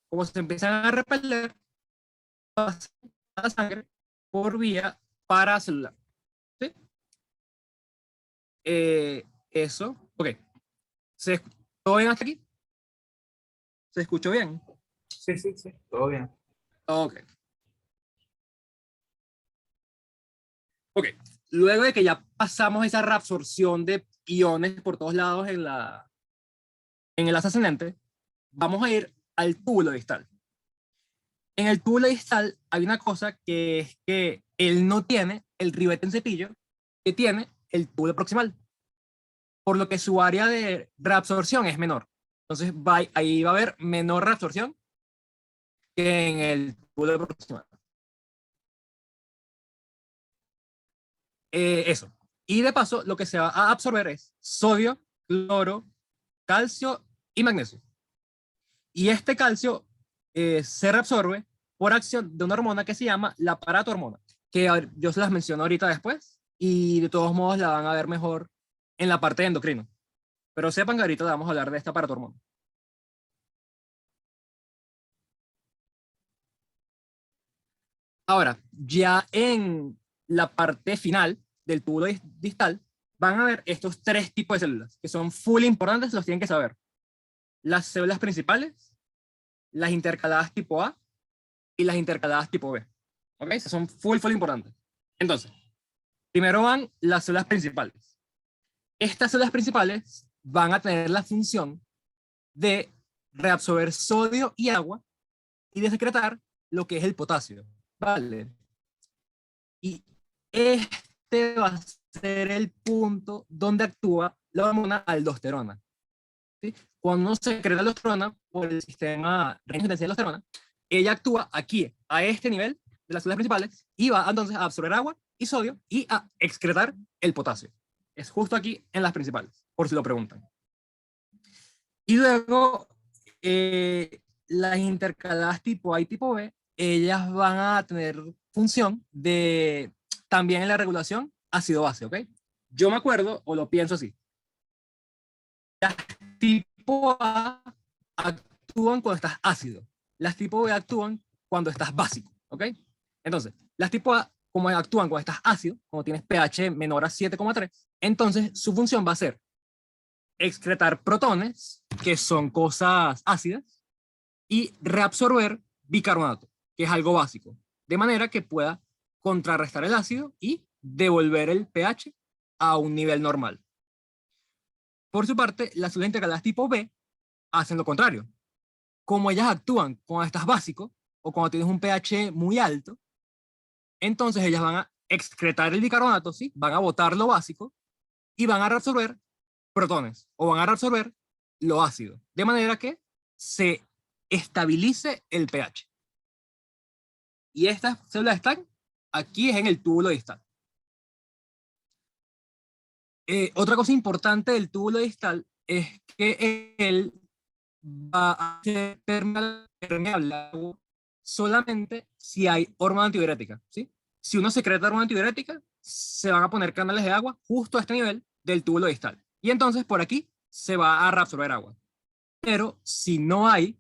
como se empiezan a repeler, pasa a la sangre por vía paracelular, ¿sí? Eso, ok. ¿Todo bien hasta aquí? ¿Se escuchó bien? Sí, sí, sí, todo bien. Ok. Ok. Luego de que ya pasamos esa reabsorción de iones por todos lados en el asa ascendente, vamos a ir al túbulo distal. En el túbulo distal hay una cosa que es que él no tiene el ribete en cepillo que tiene el túbulo proximal, por lo que su área de reabsorción es menor. Entonces ahí va a haber menor reabsorción que en el túbulo proximal. Eso. Y de paso, lo que se va a absorber es sodio, cloro, calcio y magnesio. Y este calcio se reabsorbe por acción de una hormona que se llama la paratormona, que yo se las menciono ahorita después, y de todos modos la van a ver mejor en la parte de endocrino. Pero sepan que ahorita vamos a hablar de esta paratormona. Ahora, ya en la parte final del túbulo distal, van a ver estos tres tipos de células, que son full importantes, los tienen que saber. Las células principales, las intercaladas tipo A y las intercaladas tipo B. ¿Ok? Son full importantes. Entonces, primero van las células principales. Estas células principales van a tener la función de reabsorber sodio y agua y de secretar lo que es el potasio. ¿Vale? Y este va a ser el punto donde actúa la hormona aldosterona. ¿Sí? Cuando uno secreta aldosterona por el sistema de aldosterona, ella actúa aquí, a este nivel de las células principales, y va entonces a absorber agua y sodio y a excretar el potasio. Es justo aquí en las principales, por si lo preguntan. Y luego, las intercaladas tipo A y tipo B, ellas van a tener función de también en la regulación ácido-base, ¿ok? Yo me acuerdo, o lo pienso así. Las tipo A actúan cuando estás ácido. Las tipo B actúan cuando estás básico, ¿ok? Entonces, las tipo A, como actúan cuando estás ácido, cuando tienes pH menor a 7,3, entonces su función va a ser excretar protones, que son cosas ácidas, y reabsorber bicarbonato, que es algo básico, de manera que pueda contrarrestar el ácido y devolver el pH a un nivel normal. Por su parte, las células intercaladas tipo B hacen lo contrario. Como ellas actúan cuando estás básico o cuando tienes un pH muy alto, entonces ellas van a excretar el bicarbonato, ¿sí? Van a botar lo básico y van a reabsorber protones o van a reabsorber lo ácido, de manera que se estabilice el pH. Y estas células están aquí en el túbulo distal. Otra cosa importante del túbulo distal es que él va a ser permeable al agua solamente si hay hormona antidiurética, ¿sí? Si uno secreta hormona antidiurética, se van a poner canales de agua justo a este nivel del túbulo distal. Y entonces por aquí se va a reabsorber agua. Pero si no hay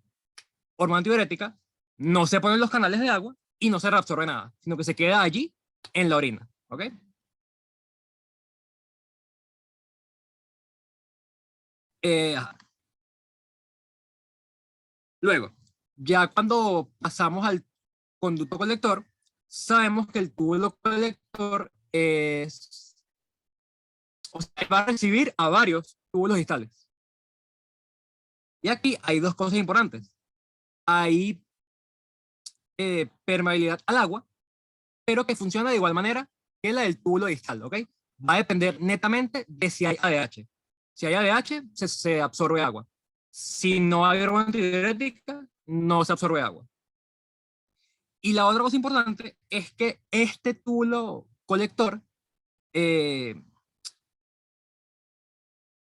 hormona antidiurética, no se ponen los canales de agua y no se reabsorbe nada, sino que se queda allí en la orina. ¿Ok? Luego, ya cuando pasamos al conducto colector, sabemos que el túbulo colector es, o sea, va a recibir a varios túbulos distales. Y aquí hay dos cosas importantes. Hay permeabilidad al agua, pero que funciona de igual manera que la del túbulo distal, ¿ok? Va a depender netamente de si hay ADH. Si hay ADH, se absorbe agua. Si no hay hormona antidiurética, no se absorbe agua. Y la otra cosa importante es que este túbulo colector, ya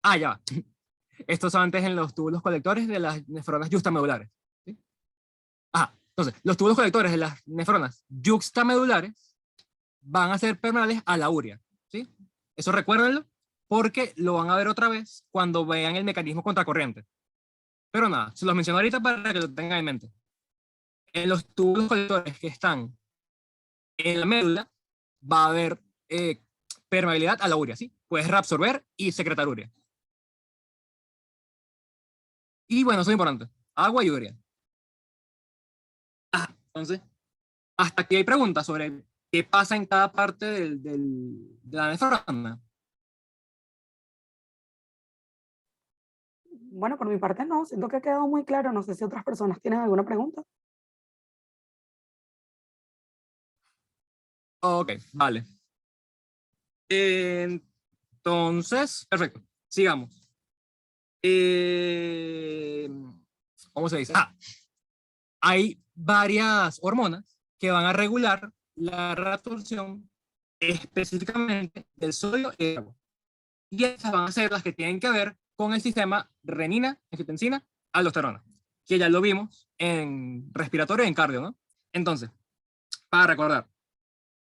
va. Estos son antes en los túbulos colectores de las nefronas yuxtamedulares. ¿Sí? Entonces, los túbulos colectores de las nefronas yuxtamedulares van a ser permeables a la urea. ¿Sí? Eso recuérdenlo, porque lo van a ver otra vez cuando vean el mecanismo contracorriente. Pero nada, se los menciono ahorita para que lo tengan en mente. En los túbulos colectores que están en la médula va a haber permeabilidad a la urea, ¿sí? Puedes reabsorber y secretar urea. Y bueno, eso es importante. Agua y urea. Entonces, hasta aquí hay preguntas sobre qué pasa en cada parte de la nefrona. Bueno, por mi parte no, siento que ha quedado muy claro. No sé si otras personas tienen alguna pregunta. Ok, vale. Entonces, perfecto. Sigamos. ¿Cómo se dice? Hay varias hormonas que van a regular la reabsorción específicamente del sodio y del agua. Y estas van a ser las que tienen que ver con el sistema renina, angiotensina, aldosterona. que ya lo vimos en respiratorio y en cardio, ¿no? Entonces, para recordar,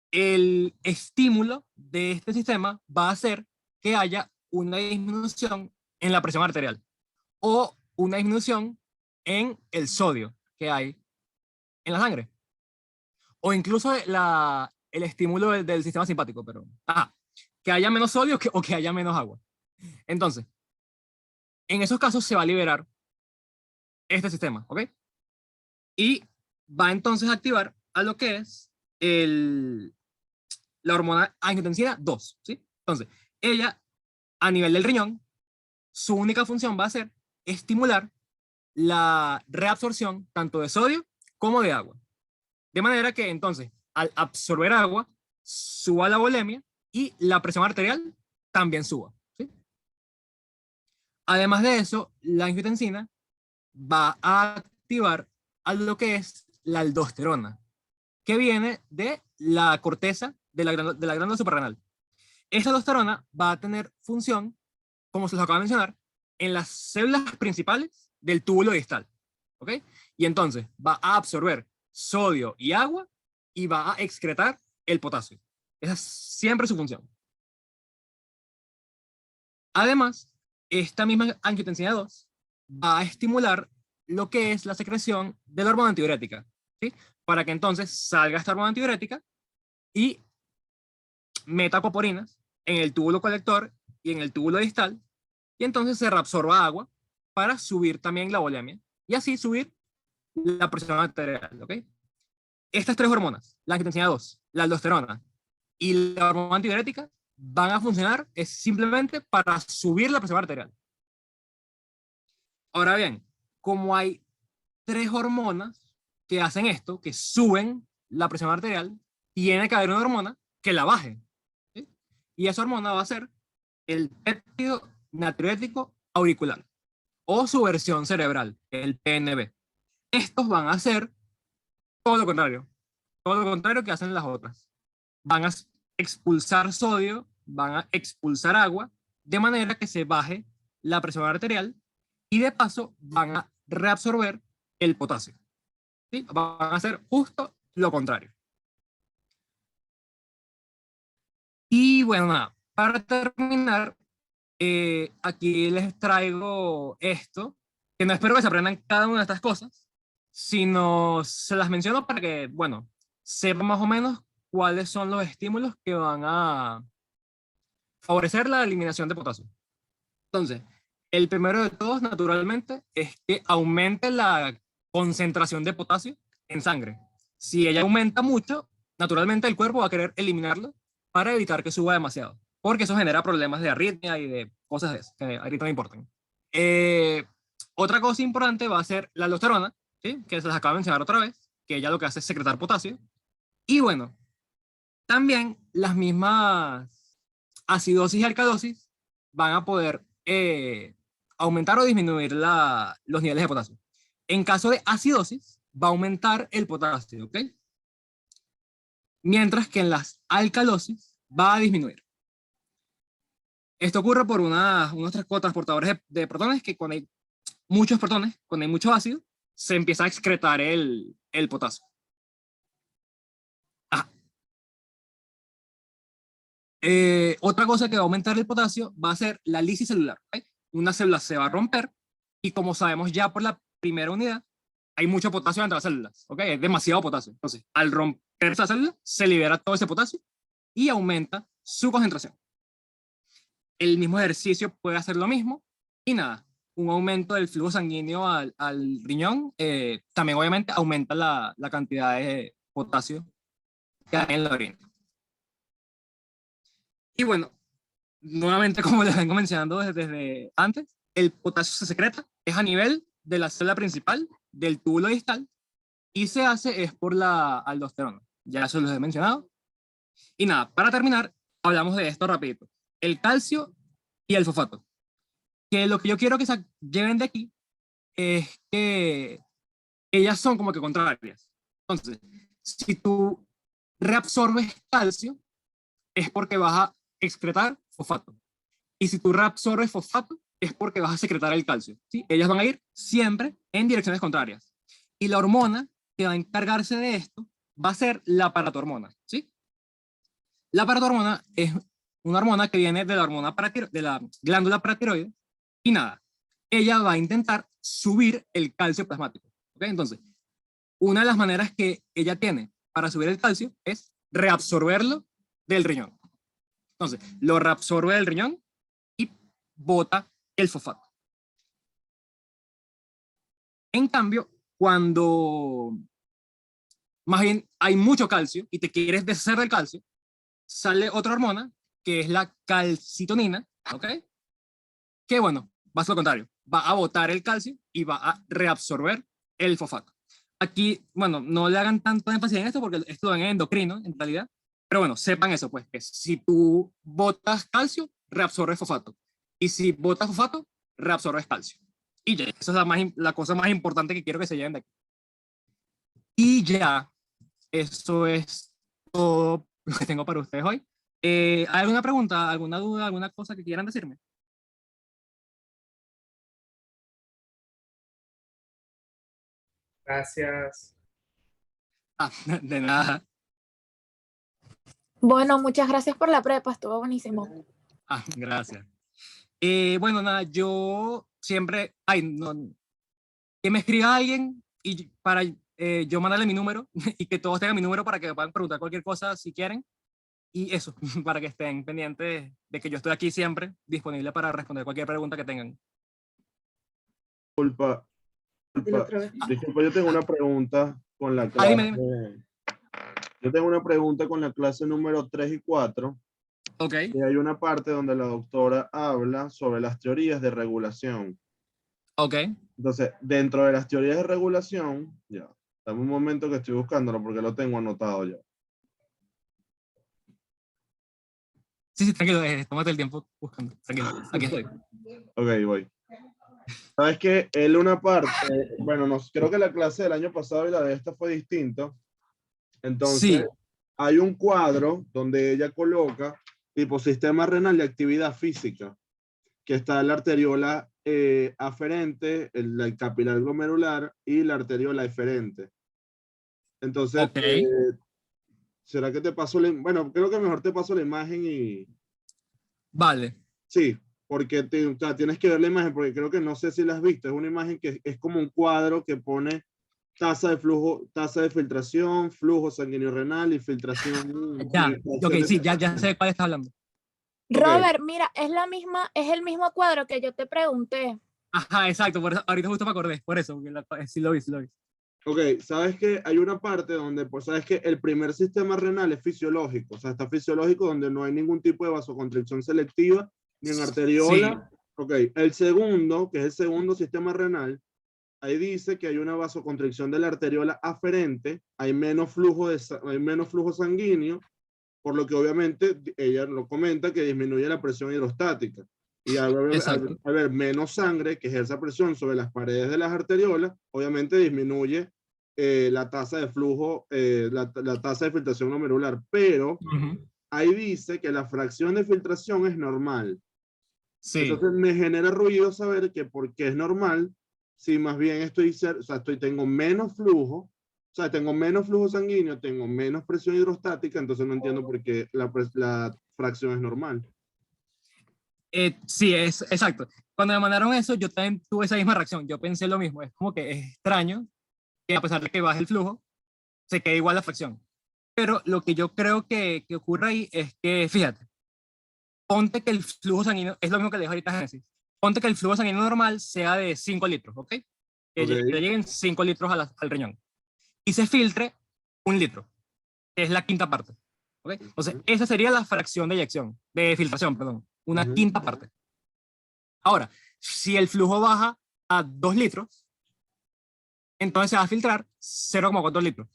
el estímulo de este sistema va a hacer que haya una disminución en la presión arterial o una disminución en el sodio que hay en la sangre. O incluso el estímulo del sistema simpático, pero que haya menos sodio o que haya menos agua. Entonces, en esos casos se va a liberar este sistema, ¿ok? Y va entonces a activar a lo que es la hormona angiotensina 2, ¿sí? Entonces, ella, a nivel del riñón, su única función va a ser estimular la reabsorción tanto de sodio como de agua. De manera que entonces, al absorber agua, suba la volemia y la presión arterial también suba, ¿sí? Además de eso, la angiotensina va a activar a lo que es la aldosterona, que viene de la corteza de la glándula suprarrenal. Esta aldosterona va a tener función, como se los acabo de mencionar, en las células principales del túbulo distal, ¿ok? Y entonces va a absorber sodio y agua y va a excretar el potasio. Esa es siempre su función. Además, esta misma angiotensina 2 va a estimular lo que es la secreción de la hormona antidiurética, ¿sí? Para que entonces salga esta hormona antidiurética y meta aquaporinas en el túbulo colector y en el túbulo distal, y entonces se reabsorba agua para subir también la volemia y así subir la presión arterial, ¿ok? Estas tres hormonas, la angiotensina 2, la aldosterona y la hormona antidiurética, van a funcionar simplemente para subir la presión arterial. Ahora bien, como hay tres hormonas que hacen esto, que suben la presión arterial, tiene que haber una hormona que la baje, ¿sí? Y esa hormona va a ser el péptido natriurético auricular o su versión cerebral, el PNB. Estos van a hacer todo lo contrario que hacen las otras. Van a expulsar sodio, van a expulsar agua, de manera que se baje la presión arterial y de paso van a reabsorber el potasio, ¿sí? Van a hacer justo lo contrario. Y bueno, nada, para terminar, aquí les traigo esto, que no espero que se aprendan cada una de estas cosas, sino se las menciono para que, bueno, sepan más o menos cuáles son los estímulos que van a favorecer la eliminación de potasio. Entonces, el primero de todos, naturalmente, es que aumente la concentración de potasio en sangre. Si ella aumenta mucho, naturalmente el cuerpo va a querer eliminarlo para evitar que suba demasiado, porque eso genera problemas de arritmia y de cosas de esas, que ahorita no importan. Otra cosa importante va a ser la aldosterona, ¿sí? Que se las acabo de mencionar otra vez, que ella lo que hace es secretar potasio. Y bueno, también las mismas acidosis y alcalosis van a poder aumentar o disminuir los niveles de potasio. En caso de acidosis, va a aumentar el potasio, ¿ok? Mientras que en las alcalosis va a disminuir. Esto ocurre por unos transportadores de protones que cuando hay muchos protones, cuando hay mucho ácido, se empieza a excretar el potasio. Otra cosa que va a aumentar el potasio va a ser la lisis celular, ¿okay? Una célula se va a romper y como sabemos ya por la primera unidad, hay mucho potasio entre las células, ¿ok? Es demasiado potasio. Entonces, al romper esa célula, se libera todo ese potasio y aumenta su concentración. El mismo ejercicio puede hacer lo mismo y nada, un aumento del flujo sanguíneo al riñón también obviamente aumenta la cantidad de potasio que hay en la orina. Y bueno, nuevamente como les vengo mencionando desde antes, el potasio se secreta, es a nivel de la célula principal del túbulo distal y se hace es por la aldosterona. Ya eso los he mencionado. Y nada, para terminar, hablamos de esto rapidito. El calcio y el fosfato. Que lo que yo quiero que se lleven de aquí es que ellas son como que contrarias. Entonces, si tú reabsorbes calcio, es porque vas a excretar fosfato. Y si tú reabsorbes fosfato, es porque vas a secretar el calcio, ¿sí? Ellas van a ir siempre en direcciones contrarias. Y la hormona que va a encargarse de esto va a ser la paratormona, ¿sí? La paratormona es una hormona que viene de la hormona de la glándula paratiroide y nada, ella va a intentar subir el calcio plasmático, ¿ok? Entonces, una de las maneras que ella tiene para subir el calcio es reabsorberlo del riñón. Entonces, lo reabsorbe del riñón y bota el fosfato. En cambio, cuando más bien hay mucho calcio y te quieres deshacer del calcio, sale otra hormona que es la calcitonina, ¿ok? Que bueno, va a ser lo contrario, va a botar el calcio y va a reabsorber el fosfato. Aquí, bueno, no le hagan tanto énfasis en esto porque esto es endocrino en realidad, pero bueno, sepan eso, pues, que si tú botas calcio, reabsorbes fosfato. Y si botas fosfato, reabsorbes calcio. Y ya, esa es la cosa más importante que quiero que se lleven de aquí. Y ya, eso es todo lo que tengo para ustedes hoy. ¿Hay alguna pregunta, alguna duda, alguna cosa que quieran decirme? Gracias. Ah, de nada. Bueno, muchas gracias por la prepa, estuvo buenísimo. Ah, gracias. Bueno, nada, yo siempre, no, que me escriba alguien y para yo mandarle mi número y que todos tengan mi número para que me puedan preguntar cualquier cosa si quieren. Y eso, para que estén pendientes de que yo estoy aquí siempre disponible para responder cualquier pregunta que tengan. Disculpa, disculpa, yo tengo una pregunta con la clase. Dime. Yo tengo una pregunta con la clase número 3 y 4. Ok. Y hay una parte donde la doctora habla sobre las teorías de regulación. Ok. Entonces, dentro de las teorías de regulación, ya, dame un momento que estoy buscándolo porque lo tengo anotado ya. Sí, tranquilo, tómate el tiempo buscando. Tranquilo, aquí estoy. Ok, voy. ¿Sabes qué? Él una parte, bueno, creo que la clase del año pasado y la de esta fue distinto. Entonces, Sí. hay un cuadro donde ella coloca tipo sistema renal y actividad física, que está la arteriola aferente, el capilar glomerular y la arteriola eferente. Entonces, Okay. ¿Será que te paso bueno, creo que mejor te paso la imagen y... Vale. Sí, porque o sea, tienes que ver la imagen, porque creo que no sé si la has visto, es una imagen que es como un cuadro que pone tasa de flujo, tasa de filtración, flujo sanguíneo renal y filtración. Ya, ok, sí, ya sé de cuál estás hablando. Robert, mira, es el mismo cuadro que yo te pregunté. Ajá, exacto, por eso, ahorita justo me acordé, por eso, porque sí lo vi. Ok, sabes que hay una parte donde, pues sabes que el primer sistema renal es fisiológico, o sea, está fisiológico donde no hay ningún tipo de vasoconstricción selectiva, ni en arteriola. Sí. Ok, el segundo, que es el segundo sistema renal, ahí dice que hay una vasoconstricción de la arteriola aferente, hay menos flujo sanguíneo, por lo que obviamente ella lo comenta que disminuye la presión hidrostática. Y al haber menos sangre que ejerza presión sobre las paredes de las arteriolas, obviamente disminuye la tasa de flujo, la tasa de filtración glomerular. Pero ahí dice que la fracción de filtración es normal. Sí. Entonces me genera ruido saber que por qué es normal, si más bien tengo menos flujo, o sea, tengo menos flujo sanguíneo, tengo menos presión hidrostática, entonces no entiendo por qué la fracción es normal. Sí, es exacto. Cuando me mandaron eso, yo también tuve esa misma reacción. Yo pensé lo mismo. Es como que es extraño que a pesar de que baje el flujo, se quede igual la fracción. Pero lo que yo creo que ocurre ahí es que, fíjate, ponte que el flujo sanguíneo, es lo mismo que le dije ahorita a Génesis, ponte que el flujo sanguíneo normal sea de 5 litros, ¿ok? Que le lleguen 5 litros al riñón. Y se filtre 1 litro, que es la quinta parte. ¿Okay? Entonces, esa sería la fracción de eyección, de filtración, perdón, una quinta parte. Ahora, si el flujo baja a 2 litros, entonces se va a filtrar 0,4 litros.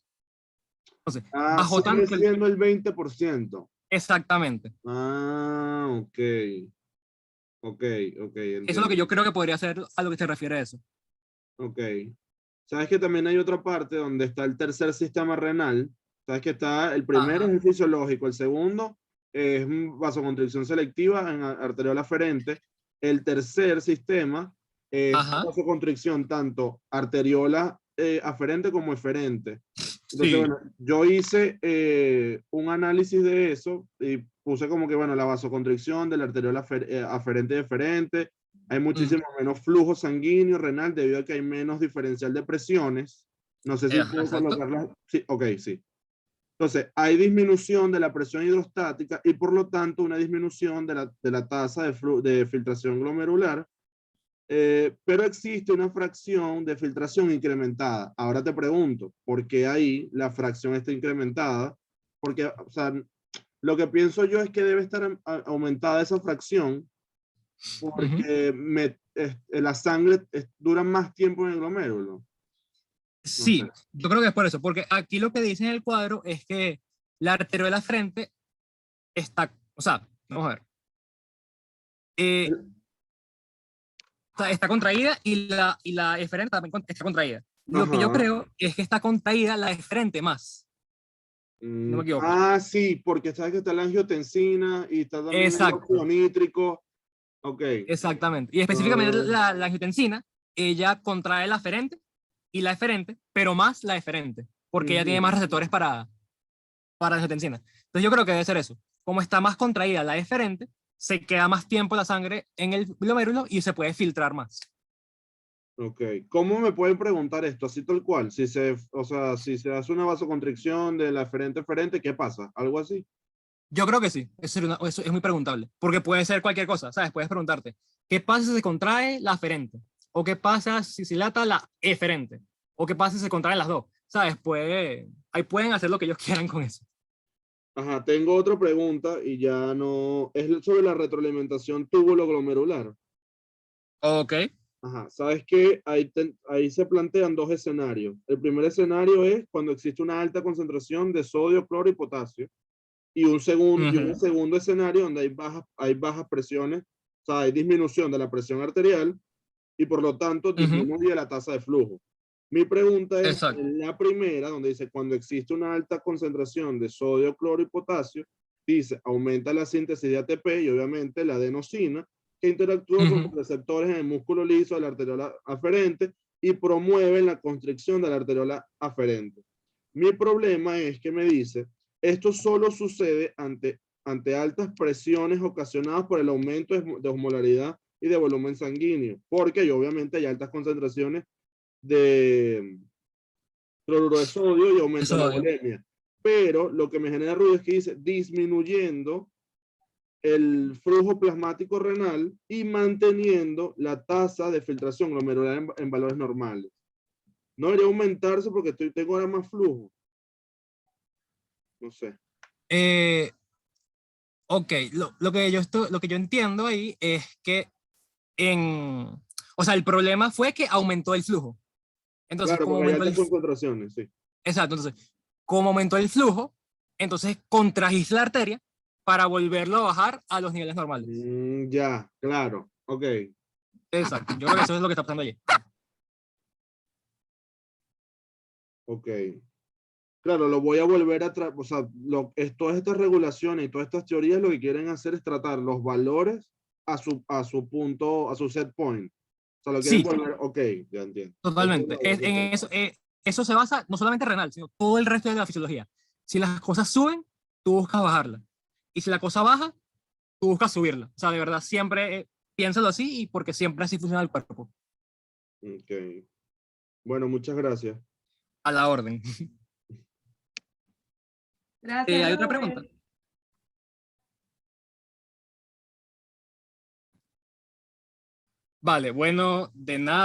Entonces, bajo tanto siendo el 20%. Exactamente. Ok. Entiendo. Eso es lo que yo creo que podría ser a lo que se refiere a eso. Ok. Sabes que también hay otra parte donde está el tercer sistema renal. Sabes que está, el primero es el fisiológico, el segundo es vasoconstricción selectiva en arteriola aferente, El tercer sistema es Ajá. vasoconstricción tanto arteriola aferente como eferente. Entonces, Sí. bueno, yo hice un análisis de eso y puse como que, bueno, la vasoconstricción de la arteriola aferente y eferente. Hay muchísimo menos flujo sanguíneo renal debido a que hay menos diferencial de presiones. No sé si Ajá, puedo exacto. colocarla. Sí, ok, sí. Entonces, hay disminución de la presión hidrostática y por lo tanto una disminución de la tasa de filtración glomerular, pero existe una fracción de filtración incrementada. Ahora te pregunto, ¿por qué ahí la fracción está incrementada? Porque, o sea, lo que pienso yo es que debe estar aumentada esa fracción porque la sangre dura más tiempo en el glomérulo. No Sí, sé. yo creo que es por eso, porque aquí lo que dice en el cuadro es que la arteriola frente está, o sea, vamos a ver, o sea, está contraída y la eferente también está contraída. Lo que yo Ajá. creo es que está contraída la eferente más, no me equivoco. Sí, porque sabes que está la angiotensina y está también el Exacto, óxido nítrico. Ok. exactamente. Y específicamente Ah, la angiotensina, ella contrae la aferente y la eferente, pero más la eferente, porque ella tiene más ujú. receptores para angiotensina. Entonces yo creo que debe ser eso. Como está más contraída la eferente, se queda más tiempo la sangre en el glomérulo y se puede filtrar más. Ok. ¿Cómo me pueden preguntar esto? Así tal cual. Si se, o sea, si se hace una vasoconstricción de la eferente, ¿qué pasa? Algo así. Yo creo que sí, eso es muy preguntable, porque puede ser cualquier cosa, ¿sabes? Puedes preguntarte, ¿qué pasa si se contrae la aferente? ¿O qué pasa si se dilata la eferente? ¿O qué pasa si se contraen las dos? ¿Sabes? Ahí pueden hacer lo que ellos quieran con eso. Ajá, tengo otra pregunta y ya no, es sobre la retroalimentación túbulo-glomerular. Ok. Ajá, sabes que ahí se plantean dos escenarios. El primer escenario es cuando existe una alta concentración de sodio, cloro y potasio. Y un Ujú, segundo escenario donde hay bajas presiones, o sea, hay disminución de la presión arterial y por lo tanto ujú, disminuye la tasa de flujo. Mi pregunta es, exacto. en la primera, donde dice cuando existe una alta concentración de sodio, cloro y potasio, dice aumenta la síntesis de ATP y obviamente la adenosina, que interactúa con Ujú, los receptores en el músculo liso de la arteriola aferente y promueve la constricción de la arteriola aferente. Mi problema es que me dice, esto solo sucede ante altas presiones ocasionadas por el aumento de osmolaridad y de volumen sanguíneo, porque obviamente hay altas concentraciones de cloruro de sodio y aumenta la eso odio. volemia. Pero lo que me genera ruido es que dice disminuyendo el flujo plasmático renal y manteniendo la tasa de filtración glomerular en valores normales. No debería aumentarse porque tengo ahora más flujo. No sé. Eh, ok, lo que yo entiendo ahí es que o sea, el problema fue que aumentó el flujo. Entonces, Claro, como porque hay aumentó altas concentraciones, sí. exacto, entonces, como aumentó el flujo, entonces contrajiste la arteria para volverlo a bajar a los niveles normales. Ya, claro. Ok. Exacto, yo creo que eso es lo que está pasando allí. Ok. Claro, lo voy a volver a traer, o sea, todas estas regulaciones y todas estas teorías lo que quieren hacer es tratar los valores a su punto, a su set point. O sea, lo quieren Sí, volver, ok, ya entiendo. Eso totalmente. lo voy a En hacer. eso, eso se basa no solamente en renal, sino todo el resto de la fisiología. Si las cosas suben, tú buscas bajarla. Y si la cosa baja, tú buscas subirla. O sea, de verdad, siempre piénsalo así y porque siempre así funciona el cuerpo. Ok. Bueno, muchas gracias. A la orden. Gracias, ¿Hay otra pregunta? Robert. Vale, bueno, de nada.